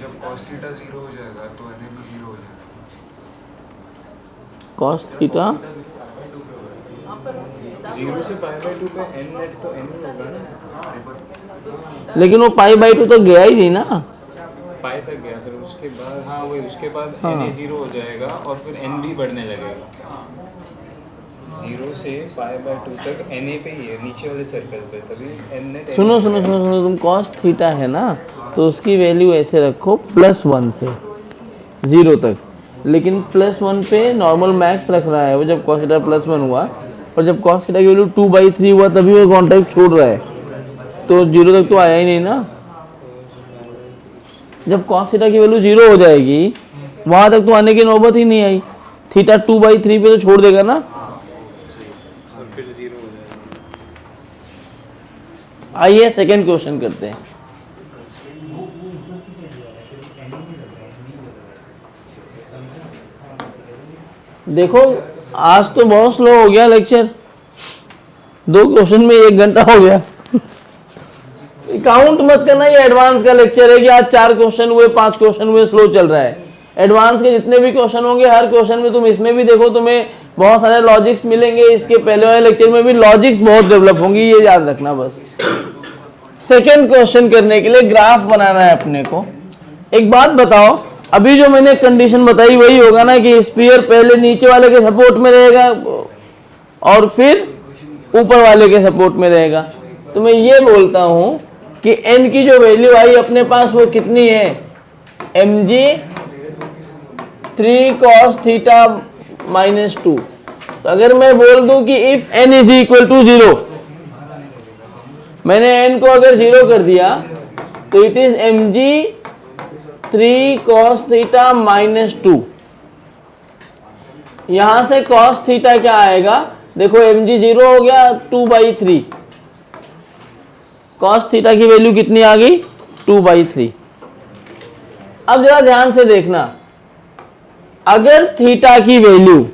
जब cos थीटा 0 हो जाएगा तो Na भी 0 हो जाएगा। कॉस थीटा 0 से π/2 पे n नेट तो n ही होगा ना, लेकिन वो π/2 तो गया ही नहीं ना। पाई तक गया, फिर उसके बाद हाँ वही उसके बाद Na 0 हो जाएगा और फिर n भी बढ़ने लगेगा। 0 से π/2 तक Na पे ही है, नीचे वाले सर्कल पे, तभी n नेट। सुनो सुनो सुनो सुनो, तुम कॉस थीटा है ना, तो उसकी वैल्यू ऐसे रखो +1 से 0 तक, लेकिन +1 पे नॉर्मल मैक्स रख रहा है वो जब कॉस थीटा +1 हुआ, और जब कॉस थीटा की वैल्यू 2/3 हुआ तभी वो कॉन्टैक्ट छोड़ रहा है, तो 0 तक तो आया ही नहीं ना। जब कॉस थीटा की वैल्यू 0 हो जाएगी वहां तक तो आने की नौबत ही नहीं आई, थीटा 2/3 पे तो छोड़ देगा ना। फिर 0 हो जाएगा। आइए सेकंड क्वेश्चन करते हैं। देखो आज तो बहुत स्लो हो गया लेक्चर, 2 क्वेश्चन में 1 घंटा हो गया। काउंट मत करना, ये एडवांस का लेक्चर है कि आज 4 क्वेश्चन हुए, 5 क्वेश्चन हुए, स्लो चल रहा है। एडवांस के जितने भी क्वेश्चन होंगे, हर क्वेश्चन में तुम इसमें भी देखो तुम्हें बहुत सारे लॉजिक्स मिलेंगे, इसके पहले वाले लेक्चर में भी लॉजिक्स बहुत डेवलप होंगी, ये याद रखना बस। सेकेंड क्वेश्चन करने के लिए ग्राफ बनाना है अपने को। एक बात बताओ, अभी जो मैंने कंडीशन बताई वही होगा ना कि स्फीयर पहले नीचे वाले के सपोर्ट में रहेगा और फिर ऊपर वाले के सपोर्ट में रहेगा। तो मैं ये बोलता हूं कि n की जो वैल्यू आई अपने पास वो कितनी है, mg 3 cos थीटा -2। तो अगर मैं बोल दूं कि if n is equal to 0, मैंने n को अगर 0 कर दिया तो it is mg 3 cos theta -2। यहां से cos थीटा क्या आएगा, देखो mg 0 हो गया, 2/3, cos थीटा की वैल्यू कितनी आ गई, 2/3। अब जरा ध्यान से देखना, अगर थीटा की वैल्यू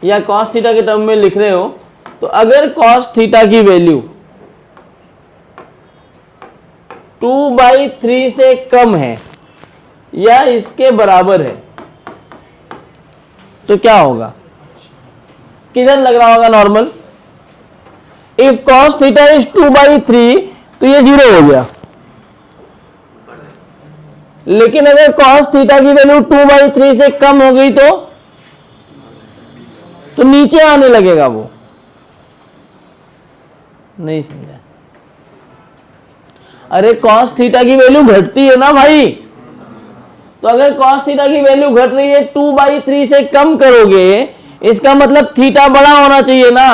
या cos थीटा के टर्म में लिख रहे हो, तो अगर cos थीटा की वैल्यू 2/3 से कम है या इसके बराबर है तो क्या होगा, किधर लग रहा होगा normal. If cos theta is 2/3 तो ये 0 हो गया, लेकिन अगर cos थीटा की वैल्यू 2/3 से कम हो गई तो नीचे आने लगेगा वो। नहीं समझा? अरे cos थीटा की वैल्यू घटती है ना भाई, तो अगर cos थीटा की वैल्यू घट रही है 2/3 से कम करोगे, इसका मतलब थीटा बड़ा होना चाहिए ना,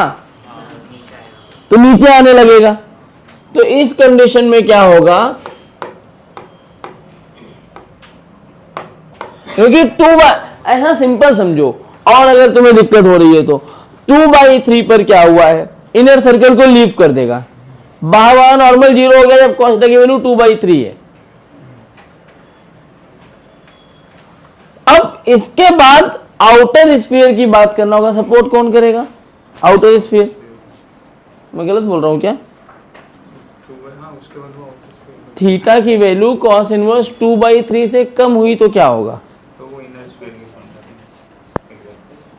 तो नीचे आने लगेगा। तो इस कंडीशन में क्या होगा, क्योंकि ऐसा सिंपल समझो, और अगर तुम्हें दिक्कत हो रही है तो 2/3 पर क्या हुआ है, इनर सर्कल को लीव कर देगा, बाहर नॉर्मल 0 हो गया जब cos थीटा की वैल्यू 2/3 है। अब इसके बाद आउटर स्फीयर की बात करना होगा, सपोर्ट कौन करेगा, आउटर स्फीयर। मैं गलत बोल रहा हूं क्या, थीटा की वैल्यू cos इनवर्स 2/3 से कम हुई तो क्या होगा, तो वो इनर स्फीयर के कॉन्टैक्ट,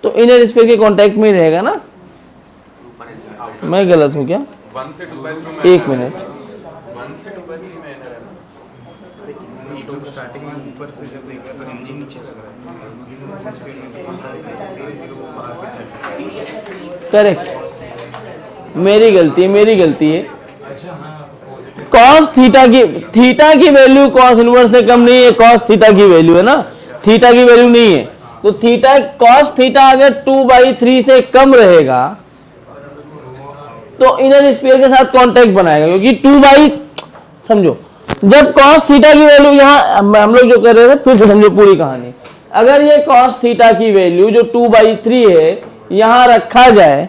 तो इनर स्फीयर के कांटेक्ट में ही रहेगा ना। मैं गलत हूं क्या, 1 से 2/3 एक मिनट, 1 से 2/3 में इनर है ना, तो स्टार्टिंग में ऊपर से जब देखा तो mg नीचे लग रहा है, करेक्ट, मेरी गलती है। cos थीटा की वैल्यू cos इनवर्स से कम नहीं है, cos थीटा की वैल्यू है ना, थीटा की वैल्यू नहीं है, तो थीटा कॉस थीटा अगर 2/3 से कम रहेगा तो इनर स्फीयर के साथ कांटेक्ट बनाएगा, क्योंकि 2 समझो जब कॉस थीटा की वैल्यू यहाँ हम लोग जो कर रहे थे, फिर से समझो पूरी कहानी। अगर ये कॉस थीटा की वैल्यू जो 2/3 है यहां रखा जाए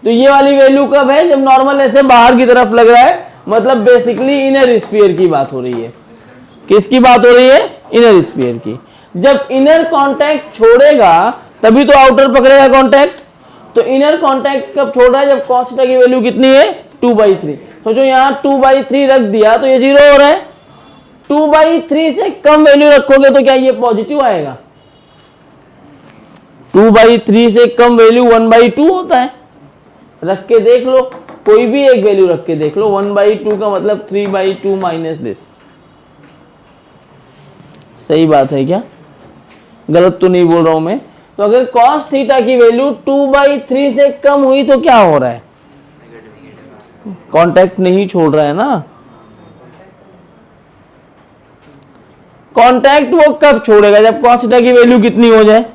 तो ये वाली वैल्यू कब है, जब नॉर्मल ऐसे बाहर की तरफ लग रहा है, मतलब बेसिकली इनर स्फीयर की बात हो रही है। किसकी बात हो रही है? इनर स्फीयर की। जब इनर कांटेक्ट छोड़ेगा तभी तो आउटर पकड़ेगा कांटेक्ट। तो इनर कांटेक्ट कब छोड़ रहा है? जब cos थीटा की वैल्यू कितनी है? 2/3। सोचो यहां 2/3 रख दिया तो ये 0 हो रहा है। 2/3 से कम वैल्यू रखोगे तो क्या ये पॉजिटिव आएगा? 2/3 से कम वैल्यू 1/2 होता है। रख के देख लो, कोई भी एक वैल्यू रख के देख लो। 1/2 का मतलब 3/2 माइनस दिस। सही बात है क्या? गलत तो नहीं बोल रहा हूं मैं? तो अगर cos थीटा की वैल्यू 2/3 से कम हुई तो क्या हो रहा है? कांटेक्ट नहीं छोड़ रहा है ना। कांटेक्ट वो कब छोड़ेगा? जब cos थीटा की वैल्यू कितनी हो जाए?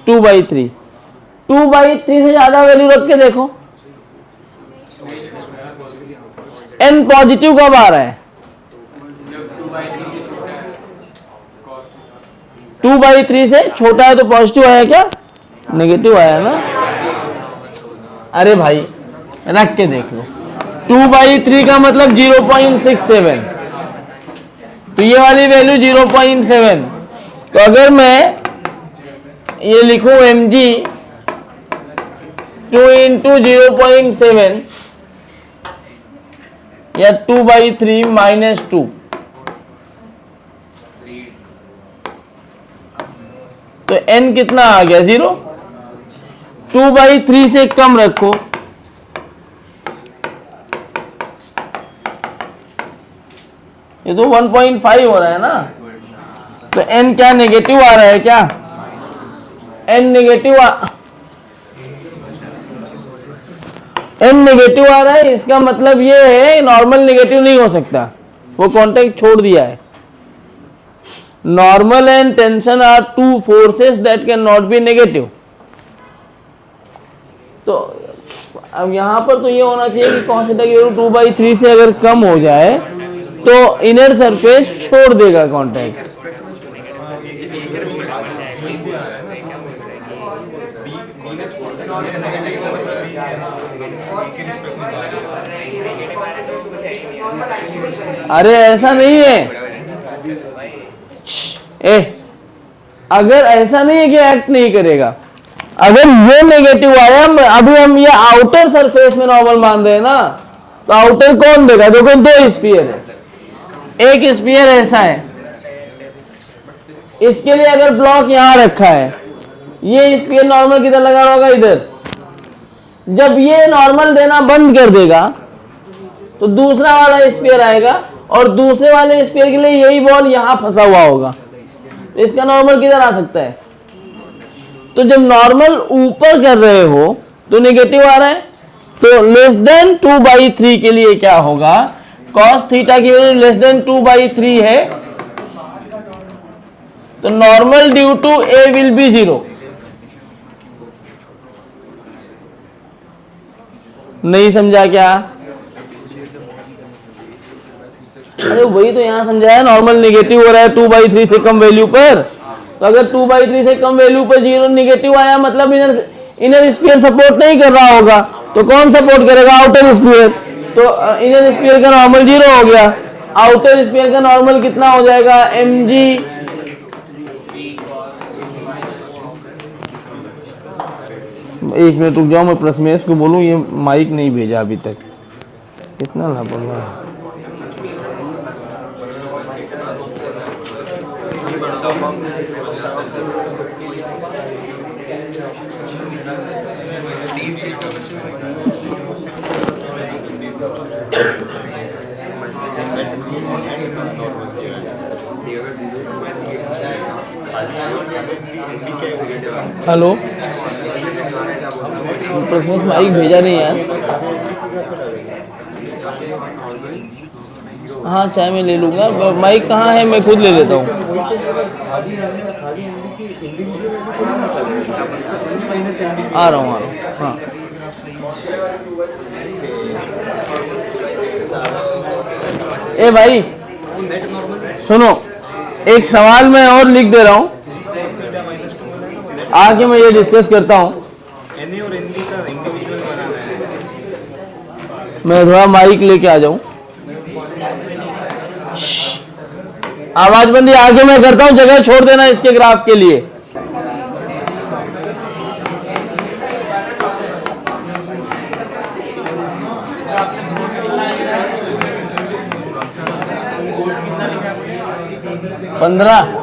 2/3। 2/3 से ज्यादा वैल्यू रख के देखो, n पॉजिटिव कब आ रहा है? 2/3 से छोटा है तो पॉजिटिव आया क्या? नेगेटिव आया ना। अरे भाई रख के देख लो, 2/3 का मतलब 0.67, तो ये वाली वैल्यू 0.7। तो अगर मैं ये लिखूं mg 2 × 0.7 या 2/3 - 2, तो n कितना आ गया? 0। 2/3 से कम रखो, ये तो 1.5 हो रहा है ना। तो n क्या नेगेटिव आ रहा है क्या? n नेगेटिव आ रहा है। इसका मतलब ये है नॉर्मल नेगेटिव नहीं हो सकता, वो कांटेक्ट छोड़ दिया है। Normal and tension are two forces that can not be negative. तो अब यहां पर तो ये होना चाहिए कि cos थीटा की वैल्यू 2/3 से अगर कम हो जाए तो इनर सरफेस छोड़ देगा कांटेक्ट। अरे ऐसा नहीं है, अगर ऐसा नहीं है कि एक्ट नहीं करेगा। अगर ये नेगेटिव आया, अभी हम ये आउटर सरफेस में नॉर्मल मान रहे हैं ना, तो आउटर कौन देगा? देखो 2 स्फीयर है, एक स्फीयर ऐसा है, इसके लिए अगर ब्लॉक यहां रखा है, ये स्फीयर नॉर्मल किधर लगा होगा? इधर। जब ये नॉर्मल देना बंद कर देगा तो दूसरा वाला स्फीयर आएगा और दूसरे वाले स्फीयर के लिए यही बॉल यहां फंसा हुआ होगा, तो इसका नॉर्मल किधर आ सकता है? तो जब नॉर्मल ऊपर कर रहे हो तो नेगेटिव आ रहा है, तो लेस देन 2/3 के लिए क्या होगा? cos थीटा की वैल्यू लेस देन 2/3 है, तो normal due to a will be 0। नहीं समझा क्या? अरे वही तो यहां समझाया, नॉर्मल नेगेटिव हो रहा है 2/3 से कम वैल्यू पर। तो अगर 2/3 से कम वैल्यू पर 0 नेगेटिव आया, मतलब इनर स्फीयर सपोर्ट नहीं कर रहा होगा, तो कौन सपोर्ट करेगा? Outer sphere. तो इनर स्फीयर का नॉर्मल 0 हो गया, आउटर स्फीयर का नॉर्मल कितना हो जाएगा? mg एक मिनट रुक जाओ, मैं प्रश्मेश को बोलूं, ये माइक नहीं भेजा अभी तक। कितना ना बोल रहा है? हेलो, माइक भेजा नहीं यार। हाँ चाय मैं ले लूँगा, माइक कहाँ है, मैं खुद ले लेता हूँ। आ रहा हूँ हाँ। ए भाई सुनो, एक सवाल मैं और लिख दे रहा हूँ, आगे मैं ये डिस्कस करता हूँ। मैं थोड़ा माइक लेके आ जाऊं। आवाज बंदी आगे मैं करता हूं, जगह छोड़ देना इसके ग्राफ के लिए। पंद्रह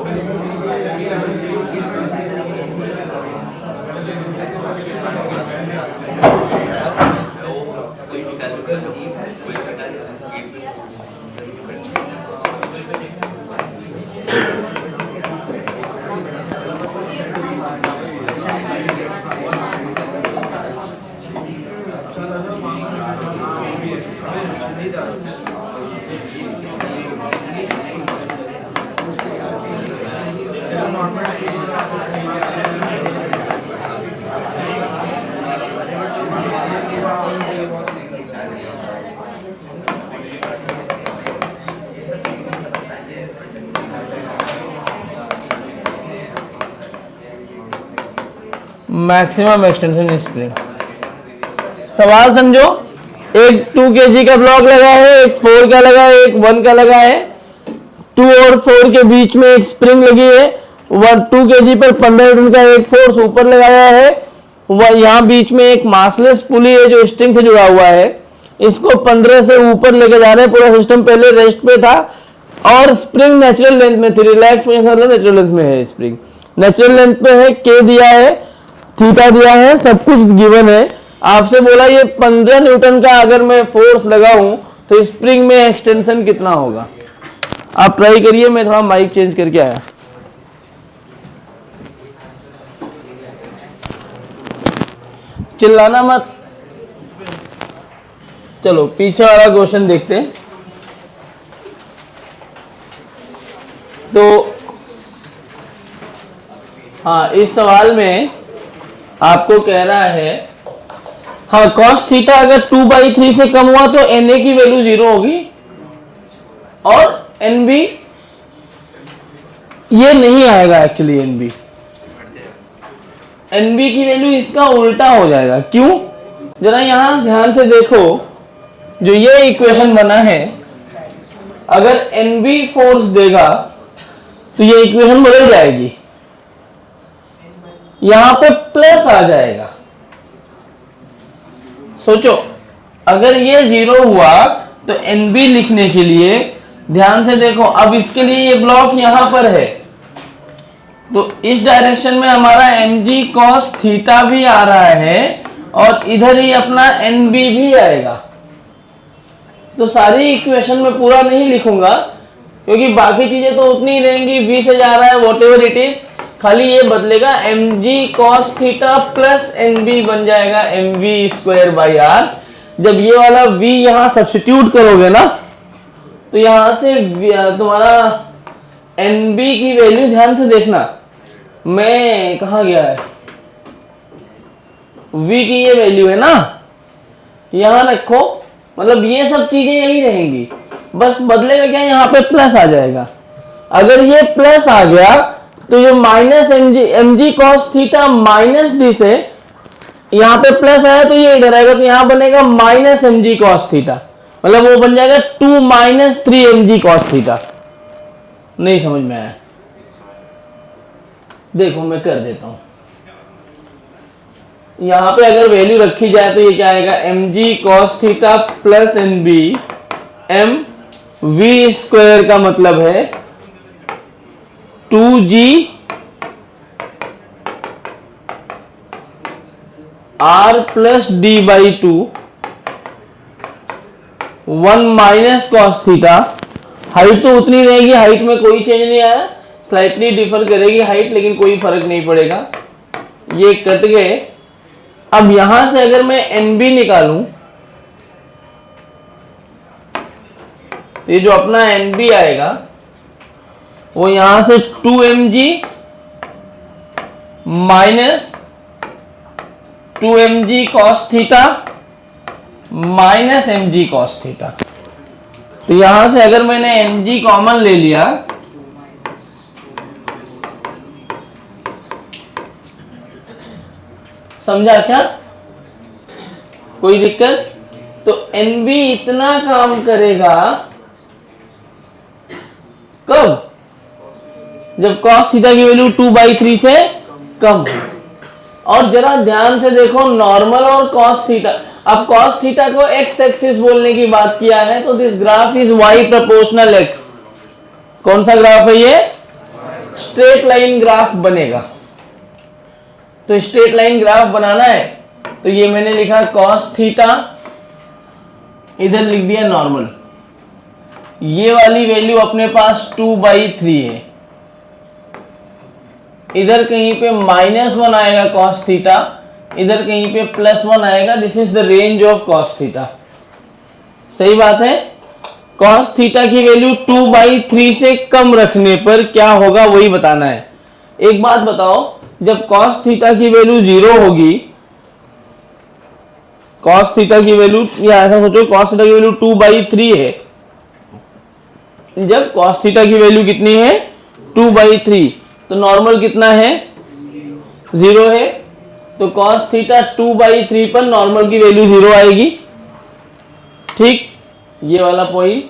मैक्सिमम एक्सटेंशन स्प्रिंग। सवाल समझो, एक 2 kg का ब्लॉक लगा है, एक 4 का लगा है, एक 1 का लगा है। 2 और 4 के बीच में एक स्प्रिंग लगी है, 2 kg पर 15 न्यूटन का एक फोर्स ऊपर लगाया है। वह यहाँ बीच में एक मासलेस पुली है जो स्ट्रिंग से जुड़ा हुआ है, इसको 15 से ऊपर लेके जा रहे हैं। पूरा सिस्टम पहले रेस्ट पे था और स्प्रिंग नेचुरल लेंथ में थी। रिलैक्स मतलब नेचुरल लेंथ में है, स्प्रिंग नेचुरल लेंथ पे है, के दिया है, थीटा दिया है, सब कुछ गिवन है। आपसे बोला ये 15 न्यूटन का अगर मैं फोर्स लगाऊं तो स्प्रिंग में एक्सटेंशन कितना होगा। आप ट्राई करिए, मैं थोड़ा माइक चेंज करके आया। चिल्लाना मत। चलो पीछे वाला क्वेश्चन देखते हैं। तो हाँ, इस सवाल में आपको कह रहा है, हाँ cos थीटा अगर 2/3 से कम हुआ तो Na की वैल्यू 0 होगी और Nb ये नहीं आएगा। एक्चुअली Nb की वैल्यू इसका उल्टा हो जाएगा। क्यों, जरा यहां ध्यान से देखो, जो ये इक्वेशन बना है, अगर Nb फोर्स देगा तो ये इक्वेशन बदल जाएगी, यहां पे प्लस आ जाएगा। सोचो, अगर ये 0 हुआ तो Nb लिखने के लिए ध्यान से देखो, अब इसके लिए ये ब्लॉक यहां पर है तो इस डायरेक्शन में हमारा mg cos थीटा भी आ रहा है और इधर ही अपना Nb भी आएगा। तो सारी इक्वेशन में पूरा नहीं लिखूंगा क्योंकि बाकी चीजें तो उतनी ही रहेंगी, v से जा रहा है व्हाटएवर इट इज, खाली ये बदलेगा, mg cos theta plus nb बन जाएगा mv²/r। जब ये वाला v यहां सब्स्टिट्यूट करोगे ना तो यहां से तुम्हारा nb की वैल्यू, ध्यान से देखना, मैं कहा गया है, v की ये वैल्यू है ना, यहां रखो, मतलब ये सब चीजें यही रहेंगी, बस बदलेगा क्या, यहां पे प्लस आ जाएगा। अगर ये प्लस आ गया तो ये minus mg cos theta minus D से यहां पे प्लस आया तो ये इधर आएगा, तो यहां बनेगा माइनस mg cos थीटा, मतलब वो बन जाएगा 2 - 3 mg cos थीटा। नहीं समझ में आया, देखो मैं कर देता हूं। यहां पे अगर वैल्यू रखी जाए तो ये क्या आएगा, mg cos theta plus nb, m v² का मतलब है 2g r plus d/2, 1 minus cos theta. Height तो उतनी रहेगी, हाइट में कोई चेंज नहीं आया, स्लाइटली डिफर करेगी हाइट, लेकिन कोई फर्क नहीं पड़ेगा। ये कट गए। अब यहां से अगर मैं NB निकालूं तो ये जो अपना NB आएगा वो यहां से 2mg minus 2mg cos theta minus mg cos theta. तो यहां से अगर मैंने mg कॉमन ले लिया समझा क्या? कोई दिक्कत? तो NB इतना काम करेगा कब? जब cos थीटा की वैल्यू 2/3 से कम। और जरा ध्यान से देखो नॉर्मल और cos थीटा। अब cos थीटा को x एक्सिस बोलने की बात किया है तो this graph is y proportional x। कौन सा ग्राफ है ये? स्ट्रेट लाइन ग्राफ बनेगा। तो स्ट्रेट लाइन ग्राफ बनाना है तो ये मैंने लिखा cos थीटा, इधर लिख दिया नॉर्मल। ये वाली वैल्यू अपने पास 2/3 है, इधर कहीं पे -1 आएगा cos थीटा, इधर कहीं पे +1 आएगा। This is the range of cos theta. सही बात है। cos थीटा की वैल्यू 2/3 से कम रखने पर क्या होगा वही बताना है। एक बात बताओ, जब cos थीटा की वैल्यू 0 होगी, cos थीटा की वैल्यू, या ऐसा सोचो cos थीटा की वैल्यू 2/3 है, जब cos थीटा की वैल्यू कितनी है 2/3, तो नॉर्मल कितना है 0 है। तो cos थीटा 2/3 पर नॉर्मल की वैल्यू 0 आएगी। ठीक, ये वाला पॉइंट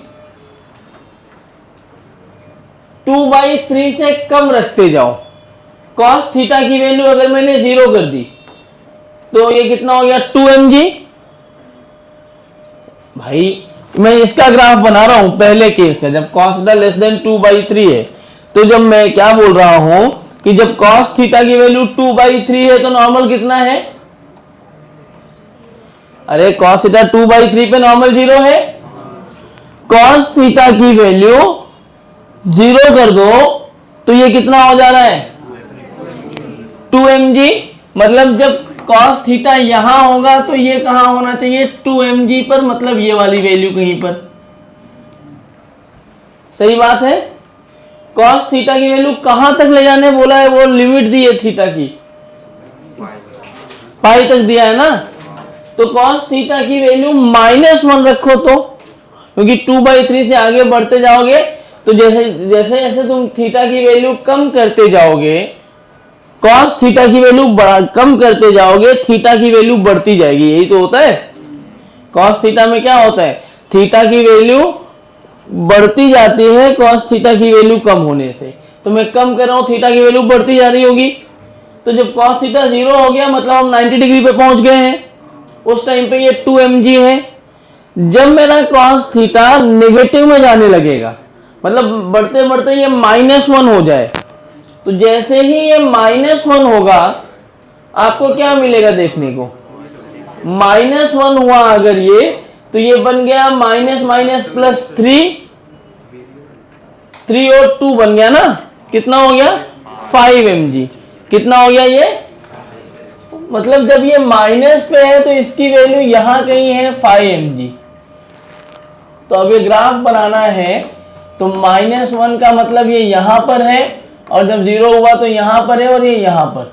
2/3 से कम रखते जाओ। cos थीटा की वैल्यू अगर मैंने 0 कर दी तो ये कितना हो गया 2mg। भाई मैं इसका ग्राफ बना रहा हूं पहले केस का, जब cos थीटा लेस देन 2/3 है। तो जब मैं क्या बोल रहा हूं कि जब cos थीटा की वैल्यू 2/3 है तो नॉर्मल कितना है? अरे cos थीटा 2/3 पे नॉर्मल 0 है। cos थीटा की वैल्यू 0 कर दो तो ये कितना हो जा रहा है 2mg। मतलब जब cos थीटा यहां होगा तो ये कहां होना चाहिए 2mg पर, मतलब ये वाली वैल्यू कहीं पर। सही बात है। cos थीटा की वैल्यू कहां तक ले जाने बोला है? वो लिमिट दी है थीटा की, पाई तक दिया है ना। तो cos थीटा की वैल्यू -1 रखो तो, क्योंकि 2/3 से आगे बढ़ते जाओगे तो जैसे जैसे जैसे तुम थीटा की वैल्यू कम करते जाओगे, cos थीटा की वैल्यू कम करते जाओगे, थीटा की वैल्यू बढ़ती जाएगी। यही तो होता है। cos थीटा में क्या होता है, थीटा की वैल्यू बढ़ती जाती है cos थीटा की वैल्यू कम होने से। तो मैं कम कर रहा हूं, थीटा की वैल्यू बढ़ती जा रही होगी। तो जब cos थीटा 0 हो गया मतलब हम 90 डिग्री पे पहुंच गए हैं, उस टाइम पे ये 2mg है। जब मेरा cos थीटा नेगेटिव में जाने लगेगा, मतलब बढ़ते बढ़ते ये -1 हो जाए, तो जैसे ही ये -1 होगा आपको क्या मिलेगा देखने को, -1 हुआ अगर ये, तो ये बन गया -3 3 और 2 बन गया ना, कितना हो गया 5mg। कितना हो गया ये, मतलब जब ये माइनस पे है तो इसकी वैल्यू यहां कहीं है 5mg। तो अब ये ग्राफ बनाना है तो -1 का मतलब ये यहां पर है, और जब 0 हुआ तो यहां पर है, और ये यहां पर।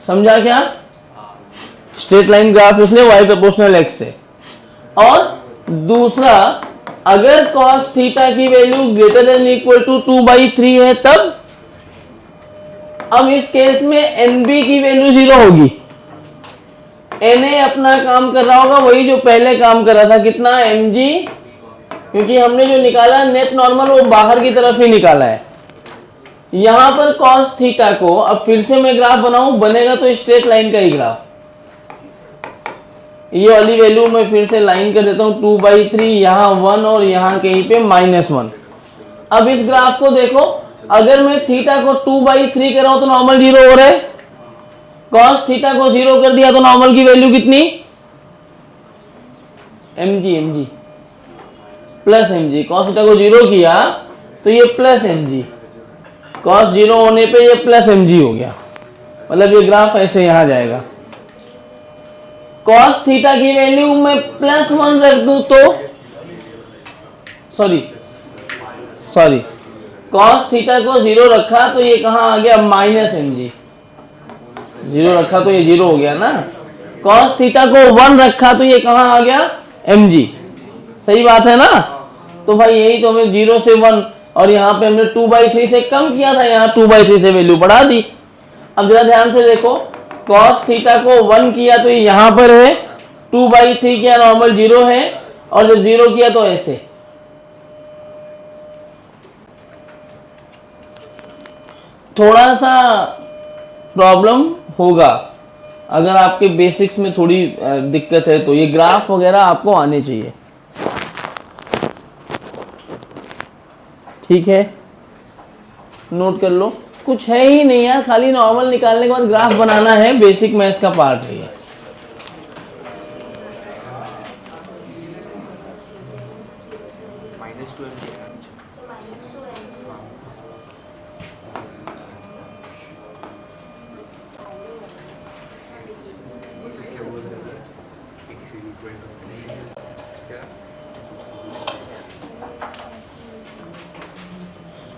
समझा क्या? स्ट्रेट लाइन ग्राफ इसलिए y प्रोपोर्शनल x है। और दूसरा, अगर cos थीटा की value greater than equal to 2/3 है तब, अब इस केस में NB की वैल्यू 0 होगी, Na अपना काम कर रहा होगा वही जो पहले काम कर रहा था, कितना mg, क्योंकि हमने जो निकाला नेट नॉर्मल वो बाहर की तरफ ही निकाला है। यहां पर cos थीटा को अब फिर से मैं ग्राफ बनाऊं, बनेगा तो स्ट्रेट लाइन का ही ग्राफ। ये वाली वैल्यू मैं फिर से लाइन कर देता हूं 2/3, यहां 1 और यहां कहीं पे -1। अब इस ग्राफ को देखो, अगर मैं थीटा को 2/3 कर रहा हूं तो नॉर्मल 0 हो रहा है, cos थीटा को 0 कर दिया तो नॉर्मल की वैल्यू कितनी mg plus mg। cos theta को 0 किया तो ये प्लस mg, cos 0 होने पे ये प्लस mg हो गया। मतलब ये ग्राफ ऐसे यहां जाएगा। कॉस थीटा की वैल्यू मैं +1 रख दूं तो सॉरी कॉस थीटा को 0 रखा तो ये कहां आ गया -mg, 0 रखा तो ये 0 हो गया ना। कॉस थीटा को 1 रखा तो ये कहां आ गया mg, सही बात है ना। तो भाई यही तो हमें 0 से 1 और यहाँ पे हमने 2/3 से कम किया था, यहाँ 2/3 से वैल्यू बढ़ा दी। अब जरा ध्यान से देखो, कॉस थीटा को 1 किया तो ये यहाँ पर है, 2/3 किया नॉर्मल 0 है, और जब 0 किया तो ऐसे। थोड़ा सा प्रॉब्लम होगा अगर आपके बेसिक्स में थोड़ी दिक्कत है, तो ये ग्राफ वगैरह आपको आने चाहिए, ठीक है, नोट कर लो। कुछ है ही नहीं यार, खाली नॉर्मल निकालने के बाद ग्राफ बनाना है, बेसिक मैथ्स का पार्ट है ये।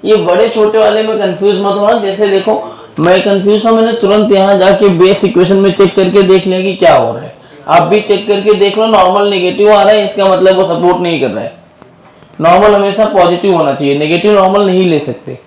ये बड़े छोटे वाले में कंफ्यूज मत होना। जैसे देखो मैं कंफ्यूज हूं, मैंने तुरंत यहाँ जाके बेस इक्वेशन में चेक करके देख लिया कि क्या हो रहा है। आप भी चेक करके देख लो, नॉर्मल नेगेटिव आ रहा है, इसका मतलब वो सपोर्ट नहीं कर रहा है। नॉर्मल हमेशा पॉजिटिव होना चाहिए, नेगेटिव नॉर्मल नहीं ले सकते।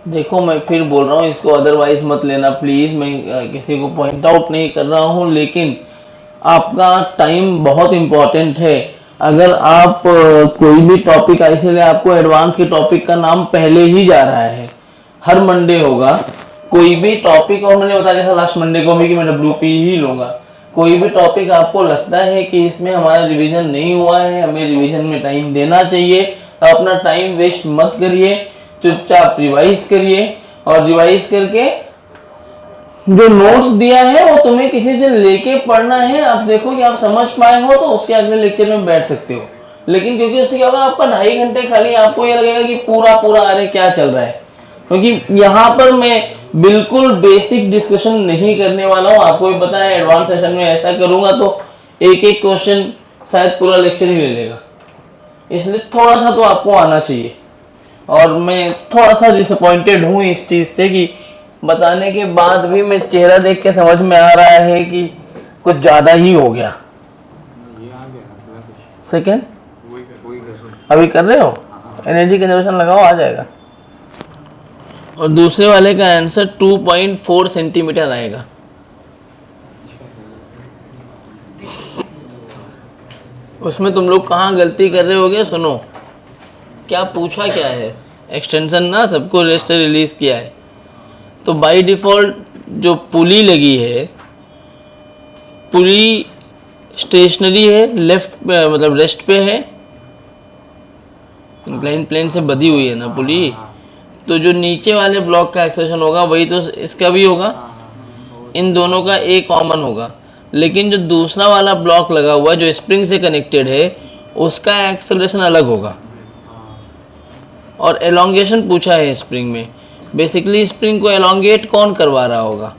देखो मैं फिर बोल रहा हूँ, इसको अदरवाइज मत लेना प्लीज़, मैं किसी को पॉइंट आउट नहीं कर रहा हूँ, लेकिन आपका टाइम बहुत इम्पोर्टेंट है। अगर आप कोई भी टॉपिक ऐसे ले, आपको एडवांस के टॉपिक का नाम पहले ही जा रहा है, हर मंडे होगा कोई भी टॉपिक, और मैंने बताया जैसा लास्ट मंडे को भी कि मैं WP ही लूँगा। कोई भी टॉपिक आपको लगता है कि इसमें हमारा रिवीजन नहीं हुआ है, हमें रिवीजन में टाइम देना चाहिए, तो अपना टाइम वेस्ट मत करिए, चुपचाप रिवाइज करिए, और रिवाइज करके जो नोट्स दिया है वो तुम्हें किसी से लेके पढ़ना है। आप देखो कि आप समझ पाए हो तो उसके अगले लेक्चर में बैठ सकते हो, लेकिन क्योंकि उससे क्या होगा, आपका 2.5 घंटे खाली आपको ये लगेगा कि पूरा अरे क्या चल रहा है, क्योंकि यहाँ पर मैं बिल्कुल बेसिक डिस्कशन नहीं करने वाला हूँ। आपको भी पता है एडवांस सेशन में ऐसा करूंगा तो एक क्वेश्चन शायद पूरा लेक्चर ही ले लेगा, इसलिए थोड़ा सा तो आपको आना चाहिए। और मैं थोड़ा सा डिसअपॉइंटेड हूँ इस चीज़ से कि बताने के बाद भी मैं चेहरा देख के समझ में आ रहा है कि कुछ ज़्यादा ही हो गया। सेकेंड अभी कर रहे हो, एनर्जी कंजर्वेशन लगाओ, आ जाएगा। और दूसरे वाले का आंसर 2.4 सेंटीमीटर आएगा। उसमें तुम लोग कहाँ गलती कर रहे होगे, सुनो क्या पूछा क्या है। एक्सटेंशन ना सबको रेस्ट रिलीज किया है, तो बाय डिफ़ॉल्ट जो पुली लगी है, पुली स्टेशनरी है, लेफ्ट मतलब रेस्ट पे है, इंक्लाइन प्लेन से बधी हुई है ना पुली, तो जो नीचे वाले ब्लॉक का एक्सेशन होगा वही तो इसका भी होगा, इन दोनों का एक कॉमन होगा। लेकिन जो दूसरा वाला ब्लॉक लगा हुआ है जो स्प्रिंग से कनेक्टेड है, उसका एक्सेलरेशन अलग होगा। और एलोंगेशन पूछा है स्प्रिंग में, बेसिकली स्प्रिंग को एलोंगेट कौन करवा रहा होगा,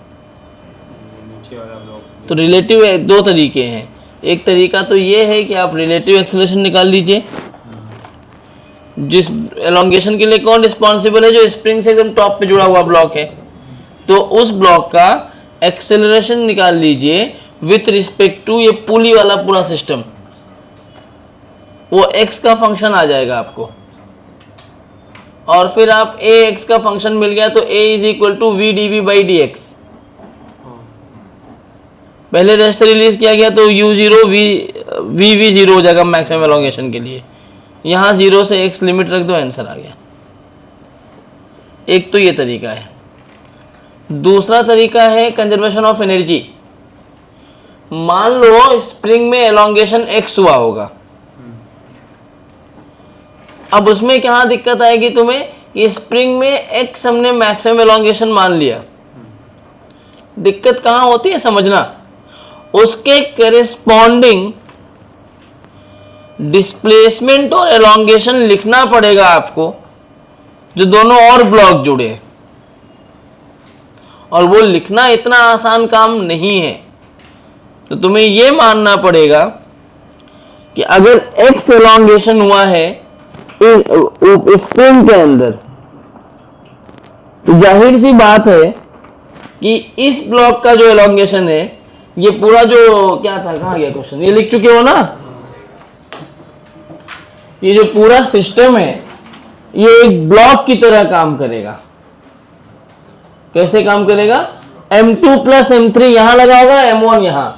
तो रिलेटिव 2 तरीके हैं। एक तरीका तो ये है कि आप रिलेटिव एक्सेलरेशन निकाल लीजिए, जिस एलोंगेशन के लिए कौन रिस्पॉन्सिबल है, जो स्प्रिंग से एकदम टॉप पे जुड़ा हुआ ब्लॉक है, तो उस ब्लॉक का एक्सेलरेशन निकाल लीजिए विथ रिस्पेक्ट टू ये पुली वाला पूरा सिस्टम, वो एक्स का फंक्शन आ जाएगा आपको। और फिर आप ए एक्स का फंक्शन मिल गया तो a is equal to v d v by d x. पहले रेस्ट रिलीज किया गया तो यू जीरो वी जीरो हो जाएगा मैक्सिमम एलोंगेशन के लिए, यहाँ 0 से x लिमिट रख दो, आंसर आ गया। एक तो ये तरीका है। दूसरा तरीका है कंजर्वेशन ऑफ एनर्जी। मान लो स्प्रिंग में एलोंगेशन x हुआ होगा, अब उसमें क्या दिक्कत आएगी तुम्हें कि स्प्रिंग में x हमने मैक्सिमम एलोंगेशन मान लिया। दिक्कत कहाँ होती है समझना, उसके करेस्पॉन्डिंग डिस्प्लेसमेंट और एलोंगेशन लिखना पड़ेगा आपको, जो दोनों और ब्लॉक जुड़े हैं, और वो लिखना इतना आसान काम नहीं है। तो तुम्हें ये मानना पड़ेगा कि अगर x एलोंगेशन हुआ है स्प्रिंग के अंदर, तो जाहिर सी बात है कि इस ब्लॉक का जो एलोंगेशन है, ये पूरा जो क्या था, कहाँ गया क्वेश्चन, ये लिख चुके हो ना, ये जो पूरा सिस्टम है ये एक ब्लॉक की तरह काम करेगा। कैसे काम करेगा? M2 प्लस M3 यहां लगा होगा, M1 यहां।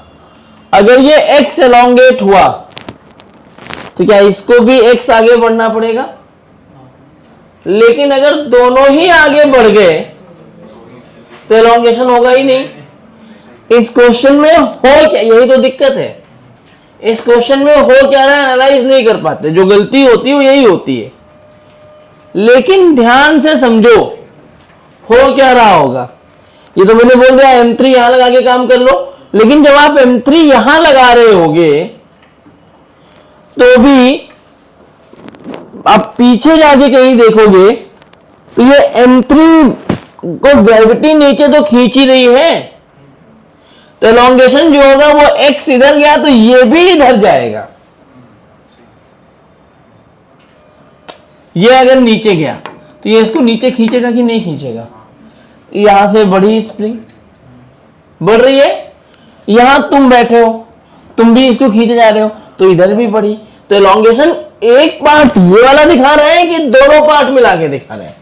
अगर ये x एलोंगेट हुआ तो क्या इसको भी x आगे बढ़ना पड़ेगा? लेकिन अगर दोनों ही आगे बढ़ गए तो एलोंगेशन होगा ही नहीं। इस क्वेश्चन में हो क्या, यही तो दिक्कत है। इस क्वेश्चन में हो क्या रहा है एनालाइज नहीं कर पाते, जो गलती होती है वो यही होती है। लेकिन ध्यान से समझो हो क्या रहा होगा। ये तो मैंने बोल दिया M3 यहां लगा के काम कर लो, लेकिन जब आप M3 यहां लगा रहे होगे तो भी आप पीछे जाके कहीं देखोगे तो ये M3 को ग्रेविटी नीचे तो खींच ही रही है, तो एलोंगेशन जो होगा वो x इधर गया तो ये भी इधर जाएगा। ये अगर नीचे गया तो ये इसको नीचे खींचेगा कि नहीं खींचेगा? यहां से बढ़ी स्प्रिंग बढ़ रही है, यहां तुम बैठे हो, तुम भी इसको खींचे जा रहे हो, तो इधर भी बढ़ी। तो एलोंगेशन एक पार्ट ये वाला दिखा रहे हैं कि दोनों पार्ट मिला के दिखा रहे हैं?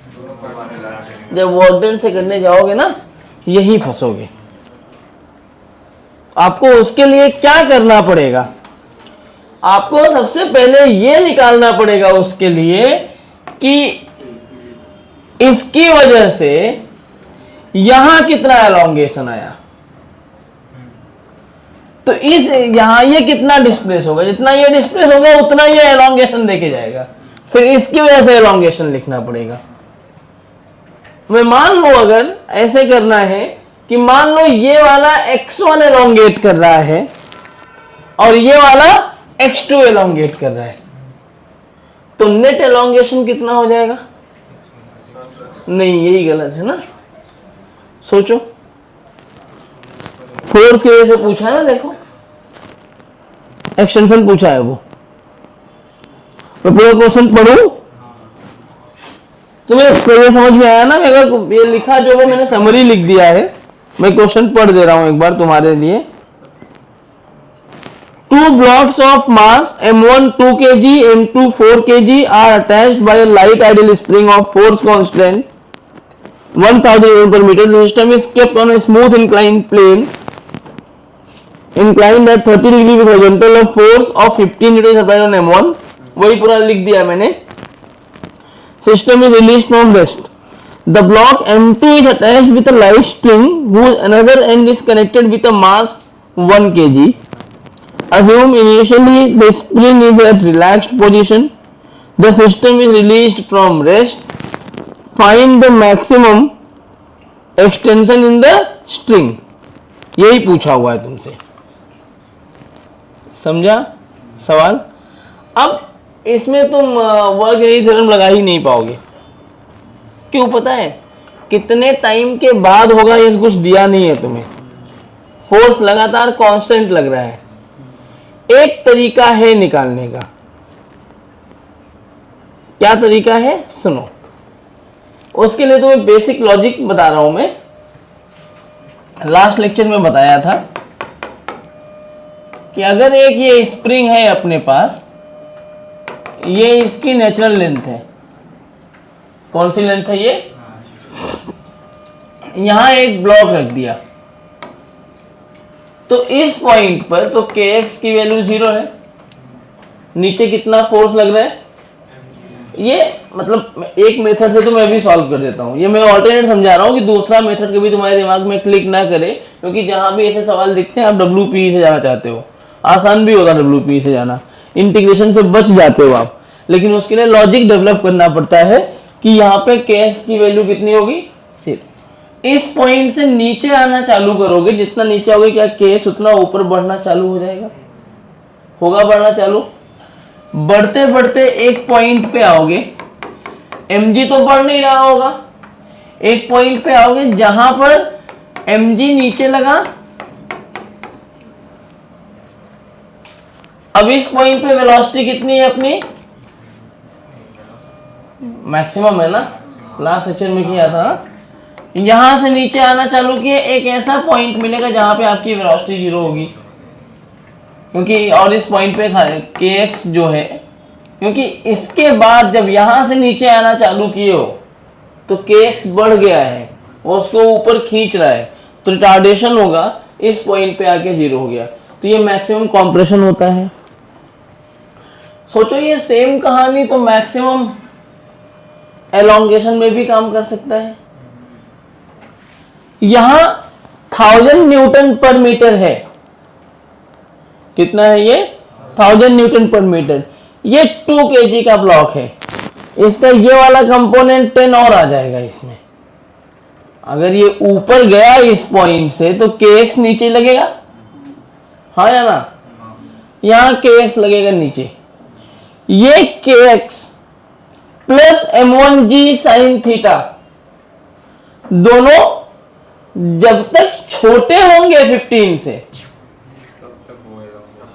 जब वर्डेन से करने जाओगे ना यही फंसोगे। आपको उसके लिए क्या करना पड़ेगा? आपको सबसे पहले ये निकालना पड़ेगा उसके लिए कि इसकी वजह से यहां कितना एलोंगेशन आया, तो इस यहां ये कितना डिस्प्लेस होगा, जितना ये डिस्प्लेस होगा उतना ये एलोंगेशन देके जाएगा। फिर इसकी वजह से एलोंगेशन लिखना पड़ेगा। मैं मान लो अगर ऐसे करना है कि मान लो ये वाला x1 एलोंगेट कर रहा है और ये वाला x2 एलोंगेट कर रहा है, तो नेट एलोंगेशन कितना हो जाएगा? नहीं, यही गलत है ना। सोचो, फोर्स की वजह से पूछा है ना, देखो एक्सटेंशन पूछा है वो। मैं पूरा क्वेश्चन पढ़ूं? तुम्हें ये समझ में आया ना? अगर ये लिखा जो वो मैंने समरी लिख दिया है, मैं क्वेश्चन पढ़ दे रहा हूं एक बार तुम्हारे लिए। Two blocks of mass M1 2 kg, M2 4 kg are attached by a light ideal spring of force constant 1000 Newton per meter. The system is kept on a smooth inclined plane, inclined at 30 degree with horizontal of force of 15 Newton applied on M1. वही पूरा लिख दिया मैंने। System is released from rest. The block M2 is attached with a light string whose another end is connected with a mass 1 kg. Assume initially the spring is at relaxed position. The system is released from rest. Find the maximum extension in the string. यही पूछा हुआ है तुमसे, समझा सवाल? अब इसमें तुम वर्क रेडी थ्योरम लगा ही नहीं पाओगे। क्यों पता है? कितने टाइम के बाद होगा ये कुछ दिया नहीं है तुम्हें। फोर्स लगातार कांस्टेंट लग रहा है। एक तरीका है निकालने का। क्या तरीका है? सुनो, उसके लिए तुम्हें बेसिक लॉजिक बता रहा हूं मैं। लास्ट लेक्चर में बताया था कि अगर एक ये स्प्रिंग है अपने पास, ये इसकी नेचुरल लेंथ है। कौन सी लेंथ है ये? यहां एक ब्लॉक रख दिया तो इस पॉइंट पर तो kx की वैल्यू 0 है। नीचे कितना फोर्स लग रहा है? ये मतलब एक मेथड से तो मैं भी सॉल्व कर देता हूँ। ये मैं ऑल्टरनेट समझा रहा हूँ कि दूसरा मेथड कभी तुम्हारे दिमाग में क्लिक ना करे, क्योंकि जहां भी ऐसे सवाल दिखते हैं आप WPE से जाना चाहते हो। आसान भी होता WPE से जाना, इंटीग्रेशन से बच जाते हो आप, लेकिन उसके लिए लॉजिक डेवलप करना पड़ता है कि यहाँ पे kx की वैल्यू कितनी होगी? इस पॉइंट से नीचे आना चालू करोगे, जितना नीचे आओगे क्या kx उतना ऊपर बढ़ना चालू हो जाएगा? होगा बढ़ना चालू? बढ़ते बढ़ते एक पॉइंट पे आओगे, mg तो बढ़ नहीं रहा होगा, एक पॉइंट पे आओगे जहां पर mg नीचे लगा। अब इस पॉइंट पे वेलोसिटी कितनी है अपनी, मैक्सिमम है ना, लास्ट लेक्चर में किया था। यहां से नीचे आना चालू किए, एक ऐसा पॉइंट मिलेगा जहां पे आपकी वेलोसिटी 0 होगी, क्योंकि और इस पॉइंट पे kx जो है, क्योंकि इसके बाद जब यहां से नीचे आना चालू किए हो तो kx बढ़ गया है, वो उसको ऊपर खींच रहा है, तो रिटार्डेशन होगा, इस पॉइंट पे आके 0 हो गया, तो ये मैक्सिमम कॉम्प्रेशन होता है। सोचो ये सेम कहानी तो मैक्सिमम एलोंगेशन में भी काम कर सकता है। यहां 1000 न्यूटन पर मीटर है, कितना है ये 1000 न्यूटन पर मीटर, ये 2 kg का ब्लॉक है, इसका ये वाला कंपोनेंट 10 और आ जाएगा इसमें। अगर ये ऊपर गया इस पॉइंट से तो kx नीचे लगेगा, हाँ या ना, यहां kx लगेगा नीचे, ये kx plus m1g sine theta दोनों जब तक छोटे होंगे 15 से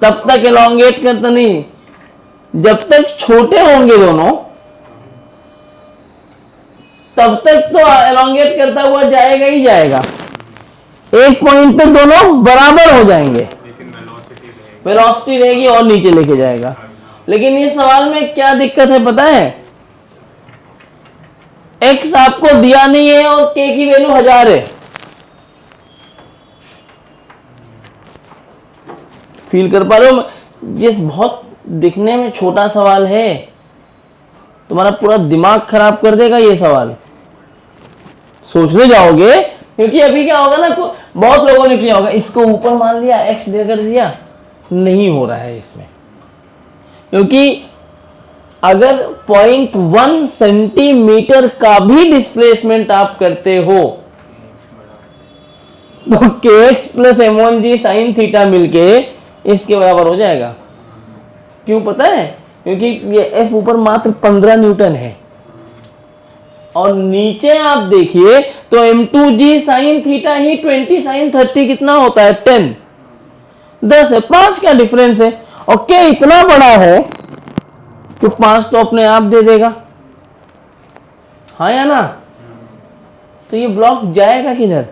तब तक एलोंगेट करता नहीं, जब तक छोटे होंगे दोनों तब तक तो एलोंगेट करता हुआ जाएगा ही जाएगा, एक पॉइंट पे दोनों बराबर हो जाएंगे, वेलोसिटी रहेगी और नीचे लेके जाएगा। लेकिन इस सवाल में क्या दिक्कत है पता है, x आपको दिया नहीं है और k की वैल्यू 1000 है। फील कर पा रहे हो, ये बहुत दिखने में छोटा सवाल है, तुम्हारा पूरा दिमाग खराब कर देगा ये सवाल, सोचने जाओगे। क्योंकि अभी क्या होगा ना, बहुत लोगों ने किया होगा, इसको ऊपर मान लिया, x देकर दिया, नहीं हो रहा है इसमें, क्योंकि अगर 0.1 सेंटीमीटर का भी डिस्प्लेसमेंट आप करते हो तो kx plus m1g sine theta मिलके इसके बराबर हो जाएगा। क्यों पता है, क्योंकि ये f ऊपर मात्र 15 न्यूटन है और नीचे आप देखिए तो m2g साइन थीटा ही 20 साइन 30 कितना होता है 10 है, 5 का डिफरेंस है, और k इतना बड़ा है तो 5 तो अपने आप दे देगा, हाँ या ना। तो ये ब्लॉक जाएगा किधर,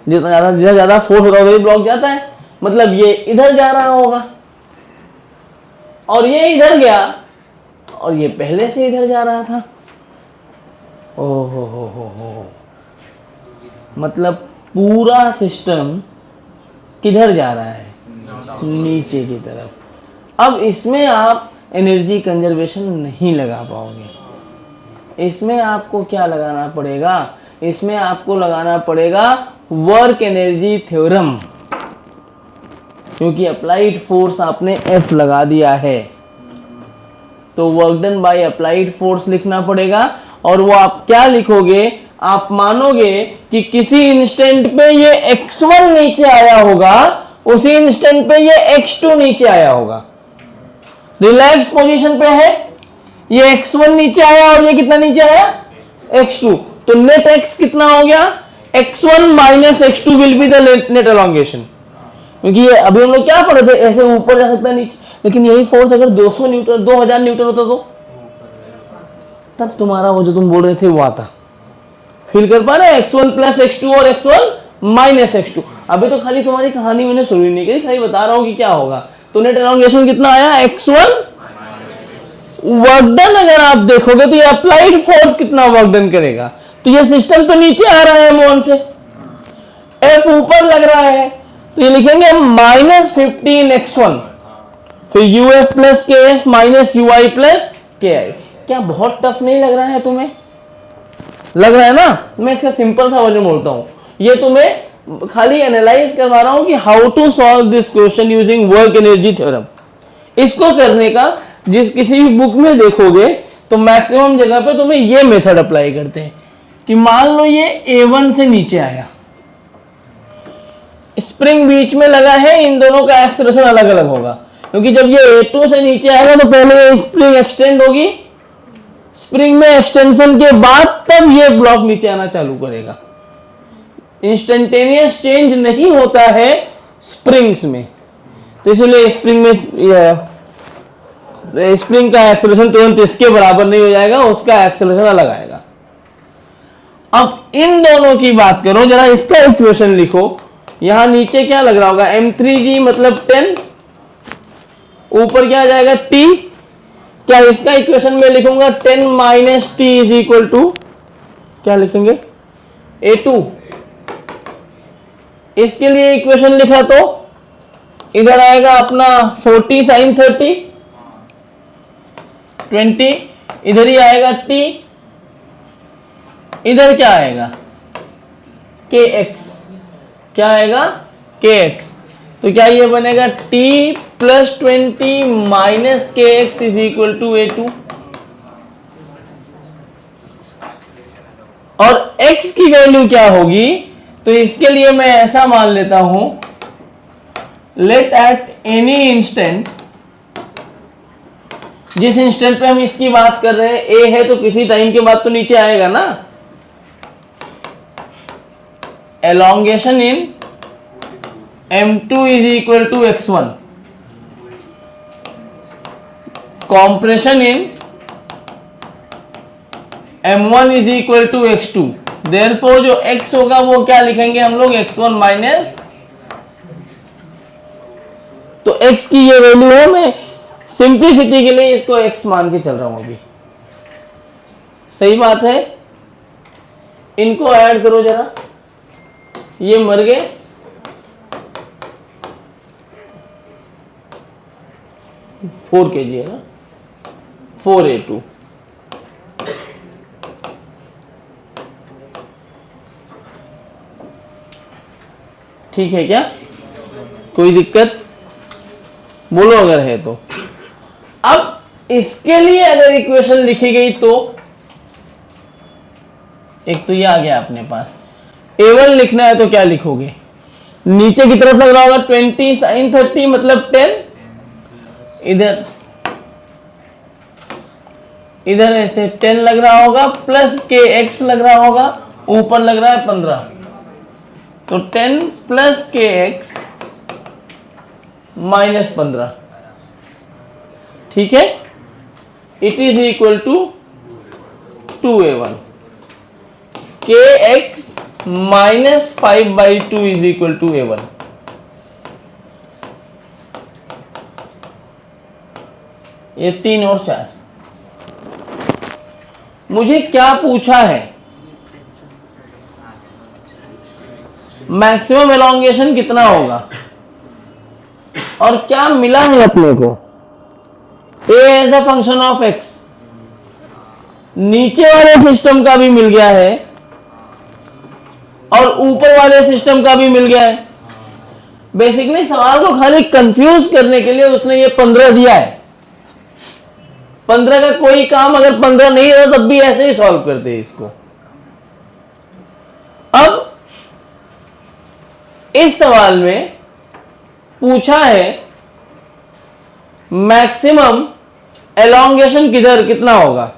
जितना ज्यादा फोर्स होता है ब्लॉक जाता है, मतलब ये इधर जा रहा होगा और ये इधर गया और ये पहले से इधर जा रहा था। ओहो हो, मतलब पूरा सिस्टम किधर जा रहा है, नीचे की तरफ। अब इसमें आप एनर्जी कंजर्वेशन नहीं लगा पाओगे, इसमें आपको क्या लगाना पड़ेगा, इसमें आपको लगाना पड़ेगा वर्क एनर्जी थ्योरम, क्योंकि अप्लाइड फोर्स आपने F लगा दिया है, तो work done by applied force लिखना पड़ेगा। और वो आप क्या लिखोगे, आप मानोगे कि किसी इंस्टेंट पे ये x1 नीचे आया होगा, उसी इंस्टेंट पे ये x2 नीचे आया होगा, रिलैक्स पोजीशन पे है, ये x1 नीचे आया और ये कितना नीचे आया x2, तो नेट x कितना हो गया, x1 minus x2 will be the net elongation. क्योंकि ये अभी हम लोग क्या पढ़े थे, ऐसे ऊपर जा सकता है नीचे, लेकिन यही फोर्स अगर 200 न्यूटन 2000 न्यूटन होता तो तब तुम्हारा वो जो तुम बोल रहे थे वो आता। फील कर पा रहे, x1 प्लस x2 और x1 माइनस x2। अभी तो खाली तुम्हारी कहानी मैंने शुरू नहीं की, खाली बता रहा हूं कि क्या होगा। तो नेट एलोंगेशन कितना आया, x1 वर्क डन। अगर आप देखोगे तो ये अप्लाइड फोर्स कितना वर्क डन करेगा, तो ये सिस्टम तो नीचे आ रहा है m1 से, F ऊपर लग रहा है, तो ये लिखेंगे माइनस 15x1, फिर uf plus kf minus ui plus ki। क्या बहुत टफ नहीं लग रहा है तुम्हें, लग रहा है ना। मैं इसका सिंपल सा वर्जन बोलता हूं, ये तुम्हें खाली एनालाइज करवा रहा हूं कि how to solve this question using work energy theorem. इसको करने का जिस किसी भी बुक में देखोगे तो मैक्सिमम जगह पे तुम्हें ये मेथड अप्लाई करते हैं कि मान लो ये A1 से नीचे आया, स्प्रिंग बीच में लगा है, इन दोनों का एक्सेलरेशन अलग अलग होगा, क्योंकि जब ये A2 से नीचे आएगा तो पहले ये स्प्रिंग एक्सटेंड होगी, स्प्रिंग में एक्सटेंशन के बाद तब ये ब्लॉक नीचे आना चालू करेगा। इंस्टेंटेनियस चेंज नहीं होता है स्प्रिंग्स में, तो इसलिए स्प्रिंग में स्प्रिंग का एक्सेलरेशन तुरंत इसके बराबर नहीं हो जाएगा, उसका एक्सेलरेशन अलग आएगा। अब इन दोनों की बात करो जरा, इसका इक्वेशन लिखो। यहां नीचे क्या लग रहा होगा, m3g मतलब 10, ऊपर क्या आ जाएगा t। क्या इसका इक्वेशन में लिखूंगा 10 minus t is equal to क्या लिखेंगे A2। इसके लिए इक्वेशन लिखा तो इधर आएगा अपना 40 साइन 30 20, इधर ही आएगा t, इधर क्या आएगा kx, क्या आएगा kx। तो क्या ये बनेगा t plus 20 minus kx is equal to A2। और x की वैल्यू क्या होगी, तो इसके लिए मैं ऐसा मान लेता हूं, लेट एट एनी इंस्टेंट, जिस इंस्टेंट पे हम इसकी बात कर रहे हैं a है तो किसी टाइम के बाद तो नीचे आएगा ना, elongation in m2 is equal to x1, compression in m1 is equal to x2, therefore जो x होगा वो क्या लिखेंगे हम लोग x1 माइनस, तो x की ये वैल्यू है, मैं सिंप्लिसिटी के लिए इसको x मान के चल रहा हूं अभी। सही बात है, इनको ऐड करो जरा, ये मर गए, फोर के जी है ना, 4A2। ठीक है क्या, कोई दिक्कत बोलो अगर है तो। अब इसके लिए अगर इक्वेशन लिखी गई तो एक तो ये आ गया अपने पास, A1 लिखना है तो क्या लिखोगे, नीचे की तरफ लग रहा होगा 20 साइन 30 मतलब 10, इधर ऐसे 10 लग रहा होगा प्लस kx लग रहा होगा, ऊपर लग रहा है 15, तो 10 प्लस kx माइनस 15, ठीक है, it is equal to 2A1, kx minus 5/2 is equal to A1। ये 3 और 4। मुझे क्या पूछा है, मैक्सिमम एलोंगेशन कितना होगा और क्या मिला है अपने को, a as a function of x, नीचे वाले सिस्टम का भी मिल गया है और ऊपर वाले सिस्टम का भी मिल गया है। बेसिकली सवाल को खाली कंफ्यूज करने के लिए उसने ये 15 दिया है। 15 का कोई काम अगर 15 नहीं रहा तब भी ऐसे ही सॉल्व करते हैं इसको। अब इस सवाल में पूछा है मैक्सिमम एलोंगेशन किधर कितना होगा।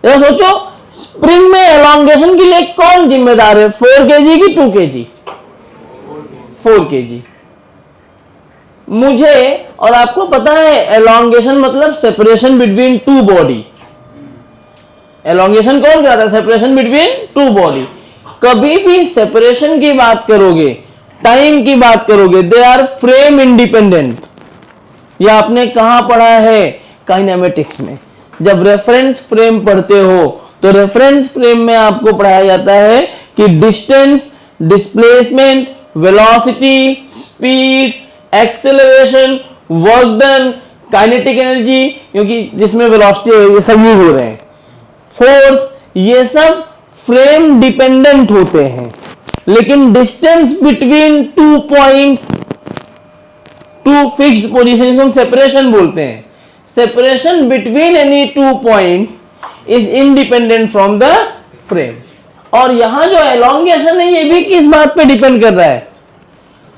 जरा सोचो, स्प्रिंग में एलोंगेशन के लिए कौन जिम्मेदार है, 4 kg की 2 kg? 4 kg। मुझे और आपको पता है एलोंगेशन मतलब separation between two body. Elongation कौन कहता है, सेपरेशन बिटवीन टू बॉडी। कभी भी सेपरेशन की बात करोगे, टाइम की बात करोगे, दे आर फ्रेम इंडिपेंडेंट। यह आपने कहां पढ़ा है, काइनेमेटिक्स में। जब रेफरेंस फ्रेम पढ़ते हो तो रेफरेंस फ्रेम में आपको पढ़ाया जाता है कि distance, displacement, velocity, speed, acceleration, work done, kinetic energy, क्योंकि जिसमें वेलोसिटी है ये सब यूज हो रहे हैं, फोर्स, ये सब फ्रेम डिपेंडेंट होते हैं। लेकिन distance between two points, two fixed position हम सेपरेशन बोलते हैं। Separation between any two point is independent from the frame. और यहां जो एलोंगेशन है ये भी किस बात पे डिपेंड कर रहा है,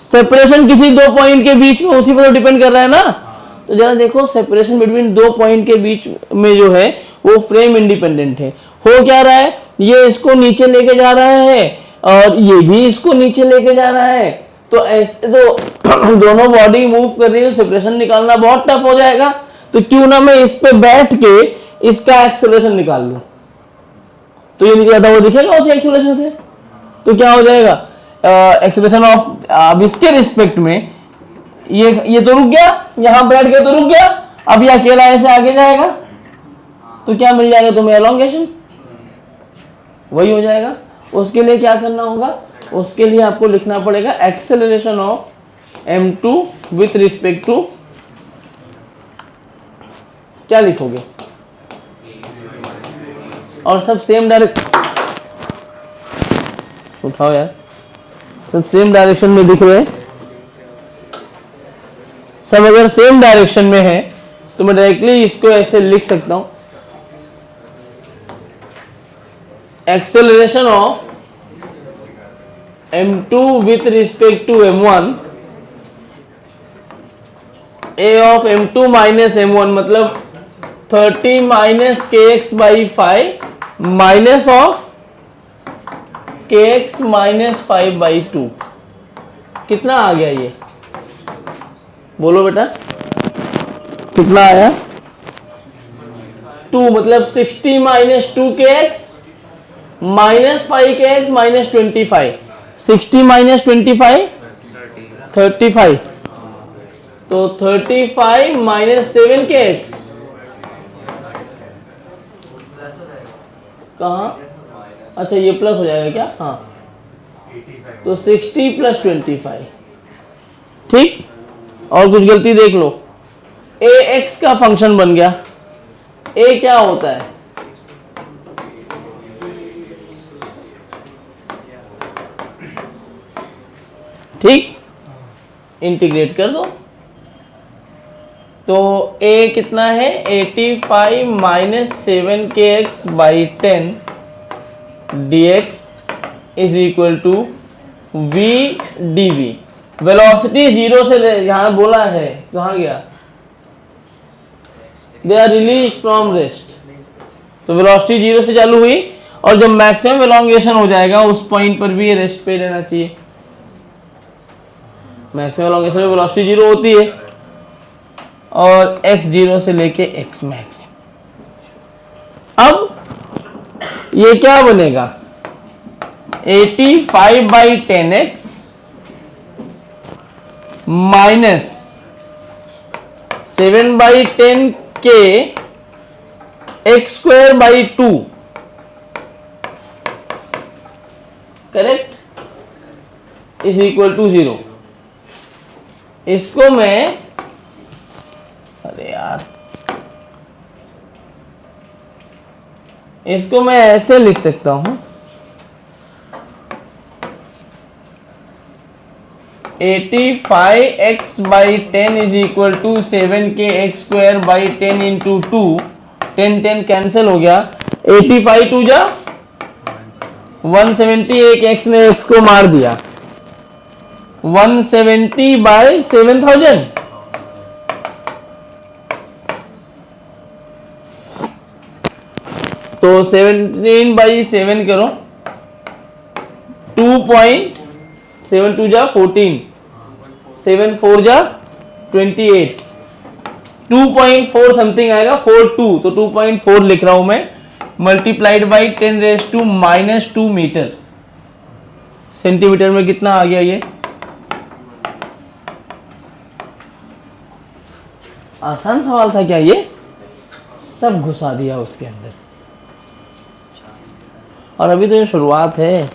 सेपरेशन किसी दो पॉइंट के बीच में, उसी पर डिपेंड कर रहा है ना। तो जरा देखो सेपरेशन बिटवीन दो पॉइंट के बीच में जो है वो फ्रेम इंडिपेंडेंट है। हो क्या रहा है, ये इसको नीचे लेके जा रहा है और ये भी इसको नीचे लेके जा रहा है। तो ऐसे तो दोनों बॉडी मूव कर रही है, सेपरेशन निकालना बहुत टफ हो जाएगा। तो क्यों ना मैं इस पे बैठ के इसका एक्सेलरेशन निकाल लूं। तो ये निकला था, वो दिखेगा उस एक्सेलरेशन से। तो क्या हो जाएगा, एक्सेलरेशन ऑफ अब इसके रिस्पेक्ट में ये तो रुक गया, यहां बैठ गया तो रुक गया। अब ये अकेला ऐसे आगे जाएगा तो क्या मिल जाएगा तुम्हें, एलोंगेशन, वही हो जाएगा। उसके लिए क्या करना होगा, उसके लिए आपको लिखना पड़ेगा acceleration of m2 with respect to, क्या लिखोगे, और सब सेम डायरेक्शन, उठाओ यार, सब सेम डायरेक्शन में दिख रहे हैं। सब अगर सेम डायरेक्शन में है तो मैं डायरेक्टली इसको ऐसे लिख सकता हूं, acceleration of m2 with respect to m1, a of m2 minus m1 मतलब 30 minus kx by 5 minus of kx minus 5 by 2। कितना आ गया ये, बोलो बेटा कितना आया, 2 मतलब 60 minus 2kx minus 5kx minus 25, 60 minus 25 35, तो 35 minus 7kx कहाँ, अच्छा ये प्लस हो जाएगा क्या, हाँ, तो 60 प्लस 25, ठीक। और कुछ गलती देख लो, ए एक्स का फंक्शन बन गया, ए क्या होता है, ठीक, इंटीग्रेट कर दो। तो a कितना है, 85 minus 7kx by 10 dx is equal to v dv। Velocity zero से यहां बोला है, कहां गया, they are release from rest. तो वेलोसिटी जीरो से चालू हुई और जब मैक्सिमम एलोंगेशन हो जाएगा उस पॉइंट पर भी ये रेस्ट पे रहना चाहिए। मैक्सिमम एलोंगेशन में वेलोसिटी जीरो होती है और x जीरो से लेके x मैक्स। अब ये क्या बनेगा, 85 by 10x minus 7 by 10k x square by 2, correct, is equal to 0। इसको मैं, अरे यार, इसको मैं ऐसे लिख सकता हूं, 85x by 10 is equal to 7k x square by 10 into 2, 10 cancel हो गया, 85 टू जा 170, एक x ने x को मार दिया, 170 बाई 7000, तो 17 बाई 7 करो, 2.7 टू जा 14, 7 4 जा 28, 2.4 समथिंग आएगा, 42, तो 2.4 लिख रहा हूं मैं, multiplied by 10 raise to minus 2 metre. Centimetre में कितना आ गया ये, आसान सवाल था क्या ये, सब घुसा दिया उसके अंदर। और अभी तो ये शुरुआत है।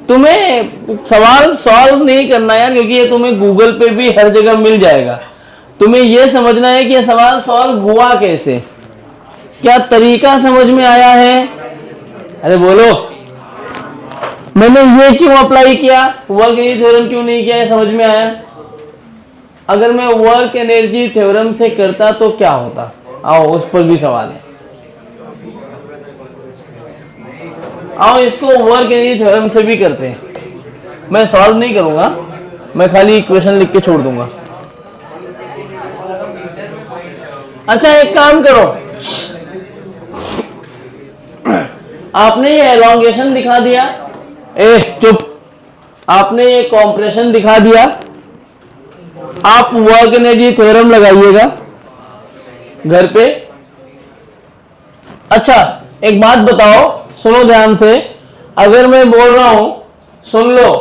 तुम्हें सवाल सॉल्व नहीं करना यार, क्योंकि ये तुम्हें गूगल पे भी हर जगह मिल जाएगा। तुम्हें ये समझना है कि ये सवाल सॉल्व हुआ कैसे, क्या तरीका समझ में आया है। अरे बोलो, मैंने ये क्यों अप्लाई किया, वर्क एनर्जी थ्योरम क्यों नहीं किया, ये समझ में आया। अगर मैं वर्क एनर्जी थ्योरम से करता तो क्या होता, आओ उस पर भी सवाल है। आओ इसको वर्क एनर्जी थ्योरम से भी करते हैं। मैं सॉल्व नहीं करूंगा, मैं खाली इक्वेशन लिख के छोड़ दूंगा। अच्छा एक काम करो, आपने ये एलोंगेशन दिखा दिया, चुप, आपने ये कॉम्प्रेशन दिखा दिया, आप वर्क एनर्जी थ्योरम लगाइएगा घर पे। अच्छा एक बात बताओ, सुनो ध्यान से, अगर मैं बोल रहा हूं, सुन लो,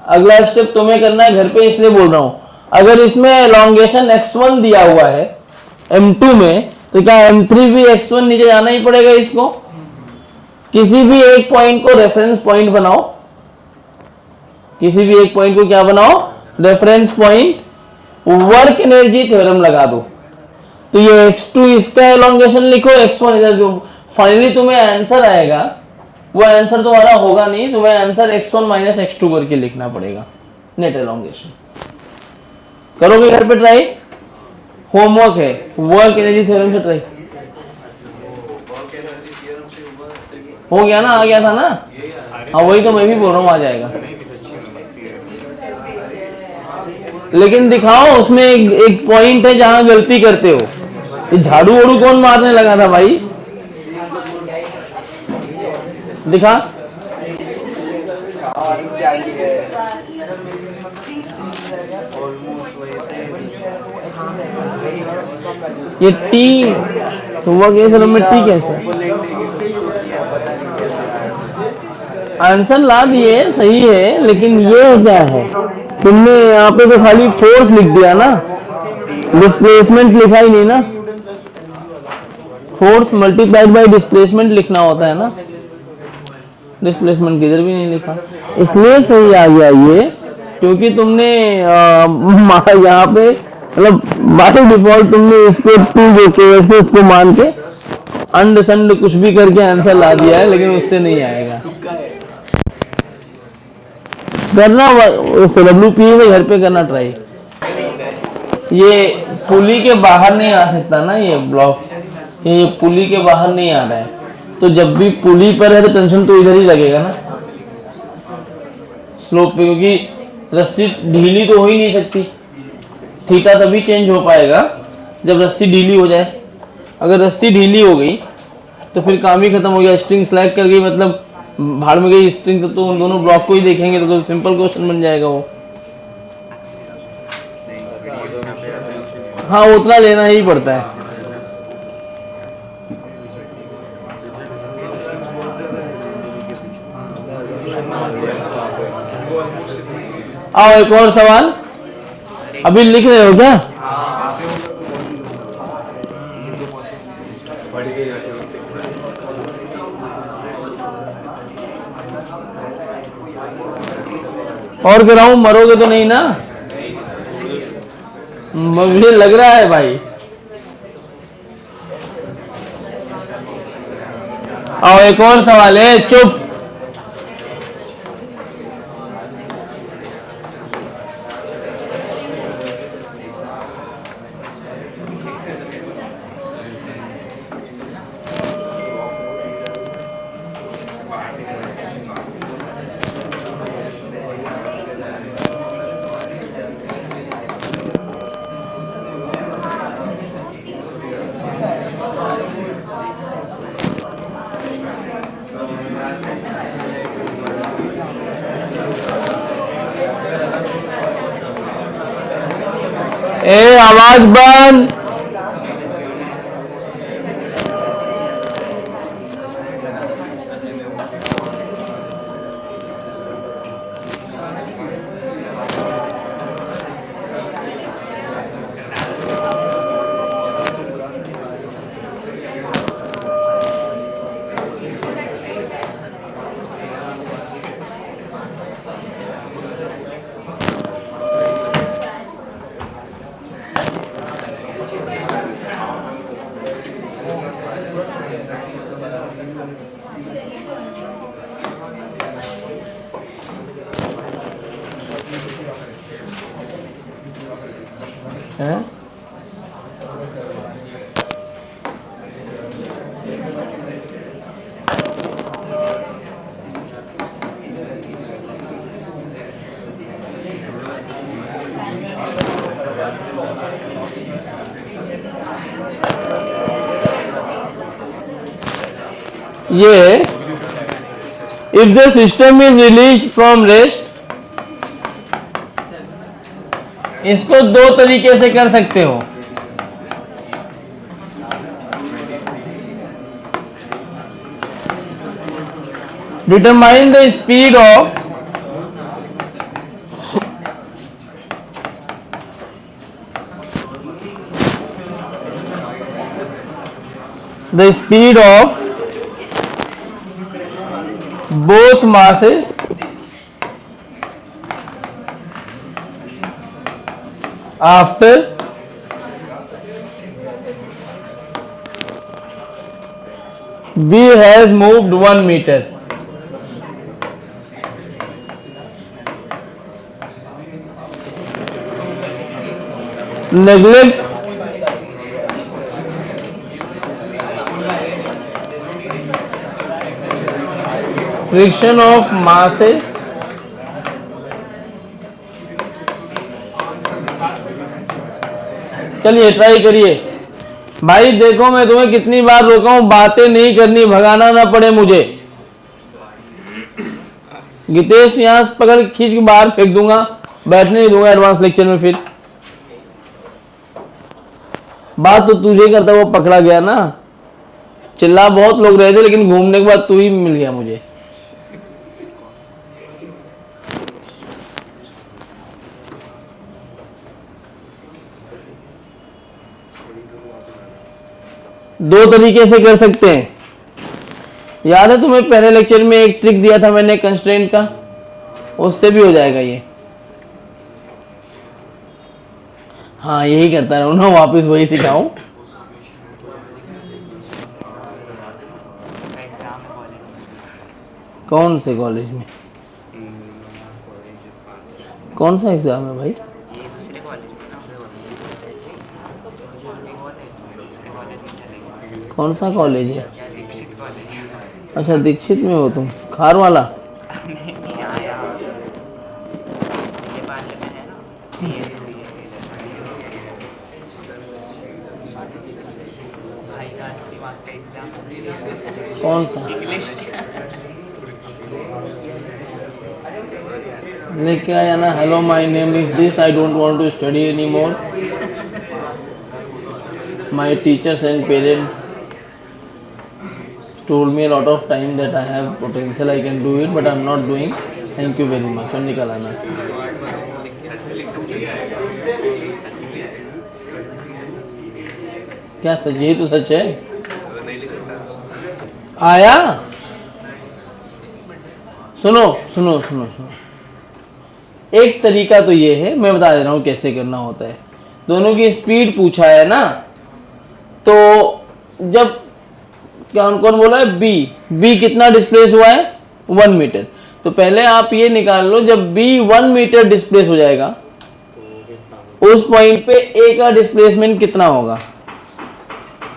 अगला स्टेप तुम्हें करना है घर पे, इसलिए बोल रहा हूं। अगर इसमें एलोंगेशन x1 दिया हुआ है m2 में, तो क्या m3 भी x1 नीचे जाना ही पड़ेगा इसको? किसी भी एक पॉइंट को रेफरेंस पॉइंट बनाओ, किसी भी एक पॉइंट को क्या बनाओ? Reference point, work energy theorem लगा दो। तो ये x2 इसका एलोंगेशन लिखो, x1 इधर, जो फाइनली तुम्हें आंसर आएगा वो आंसर तुम्हारा होगा नहीं, तुम्हें आंसर x1 माइनस x2 करके लिखना पड़ेगा, नेट एलोंगेशन। करोगे घर पे ट्राई? होमवर्क है, वर्क एनर्जी थ्योरम से ट्राई। हो गया ना, आ गया था ना? हाँ वही तो मैं भी बोल रहा हूँ, आ जाएगा। लेकिन दिखाओ उसमें एक पॉइंट है जहां गलती करते हो। ये झाड़ू वाड़ू कौन मारने लगा था भाई? दिखा। ये टी हुआ कैसे में, टी कैसे? आंसर ला दिए, सही है, लेकिन ये क्या है, तुमने यहाँ पे तो खाली फोर्स लिख दिया ना, डिस्प्लेसमेंट लिखा ही नहीं ना। फोर्स मल्टीप्लाइड बाय डिस्प्लेसमेंट लिखना होता है ना, डिस्प्लेसमेंट किधर भी नहीं लिखा, इसलिए सही आ गया ये, क्योंकि तुमने यहाँ पे मतलब बाय डिफॉल्ट तुमने इसको टू देके वैसे उसको मान के अंड कुछ भी करके आंसर ला दिया है, लेकिन उससे नहीं आएगा। करना WPE में घर पे करना ट्राई। ये पुली के बाहर नहीं आ सकता ना, ये ब्लॉक, ये पुली के बाहर नहीं आ रहा है, तो जब भी पुली पर है तो टेंशन तो इधर ही लगेगा ना, स्लोप पे, क्योंकि रस्सी ढीली तो हो ही नहीं सकती। थीटा तभी चेंज हो पाएगा जब रस्सी ढीली हो जाए। अगर रस्सी ढीली हो गई तो फिर काम ही खत्म हो गया, स्ट्रिंग स्लैग कर गई, मतलब भाड़ में गई स्ट्रिंग, तो उन दोनों ब्लॉक को ही देखेंगे तो सिंपल क्वेश्चन बन जाएगा वो। हाँ उतना लेना ही पड़ता है। आओ एक और सवाल, अभी लिख रहे हो क्या? और कराऊं, मरोगे तो नहीं ना? मुझे लग रहा है भाई। आओ एक और सवाल है, चुप। ए आवाज बंद। है? ये if the system is released from rest, इसको दो तरीके से कर सकते हो। Determine the speed of both masses after B has moved 1 meter. Neglect friction of masses चलिए ट्राई करिए भाई। देखो मैं तुम्हें कितनी बार रोका हूं, बातें नहीं करनी, भगाना ना पड़े मुझे। गीतेश यहां पकड़ खींच के बाहर फेंक दूंगा, बैठने नहीं दूंगा एडवांस लेक्चर में। फिर बात तो तुझे करता, वो पकड़ा गया ना। चिल्ला बहुत लोग रहे थे, लेकिन घूमने के बाद तू ही मिल गया मुझे। दो तरीके से कर सकते हैं। याद है तुम्हें पहले लेक्चर में एक ट्रिक दिया था मैंने कंस्ट्रेंट का, उससे भी हो जाएगा ये। हाँ यही करता रहूं ना, वापस वही सिखाऊं। कौन से कॉलेज में? कौन सा एग्जाम है भाई? कौन सा कॉलेज है? अच्छा दीक्षित में हो तुम, खार वाला? कौन सा? लेके आया ना, hello my name is this, I don't want to study any more, my teachers and parents told me a lot of time that I have potential, I can do it, but I'm not doing. Thank you very much. और निकल आना। क्या सच? यही तो सच है। आया? सुनो सुनो सुनो सुनो, एक तरीका तो ये है, मैं बता दे रहा हूँ कैसे करना होता है। दोनों की स्पीड पूछा है ना, तो जब कौन कौन बोला है? बी कितना डिस्प्लेस हुआ है? 1 मीटर। तो पहले आप ये निकाल लो, जब बी 1 मीटर डिस्प्लेस हो जाएगा, उस पॉइंट पे ए का डिस्प्लेसमेंट कितना होगा?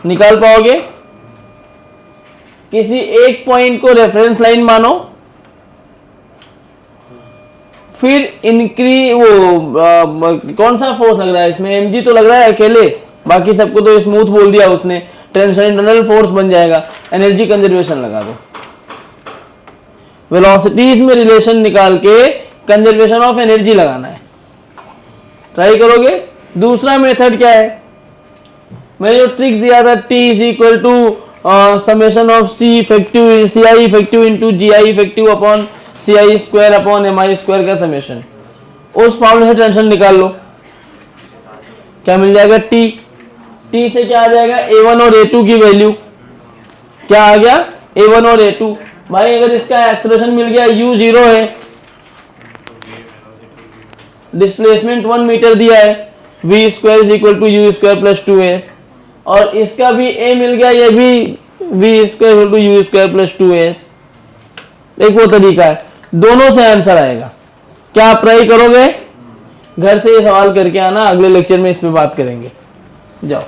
निकाल पाओगे? किसी एक पॉइंट को रेफरेंस लाइन मानो, फिर कौन सा फोर्स लग रहा है इसमें? mg तो लग रहा है अकेले, बाकी सबको तो स्मूथ बोल दिया उसने, टेंशन इंटरनल फोर्स बन जाएगा। एनर्जी कंजर्वेशन लगा दो, वेलोसिटीज में रिलेशन निकाल के कंजर्वेशन ऑफ एनर्जी लगाना है। ट्राई करोगे? दूसरा मेथड क्या है? मैंने जो ट्रिक दिया था, T is equal to summation of C effective CI effective into GI effective upon CI square upon MI square का समेशन, उस फॉर्मूले से टेंशन निकाल लो। क्या मिल जाएगा? T से क्या आ जाएगा? A1 और A2 की वैल्यू क्या आ गया? A1 और A2। भाई अगर इसका एक्सेलरेशन मिल गया, U 0 है, डिस्प्लेसमेंट 1 मीटर दिया है, V square is equal to U square plus 2S, और इसका भी A मिल गया, ये भी V square equal to U square plus 2S। एक वो तरीका है, दोनों से आंसर आएगा। क्या आप ट्राई करोगे? घर से ये सवाल करके आना, अगले लेक्चर में इस पे बात करेंगे। जाओ।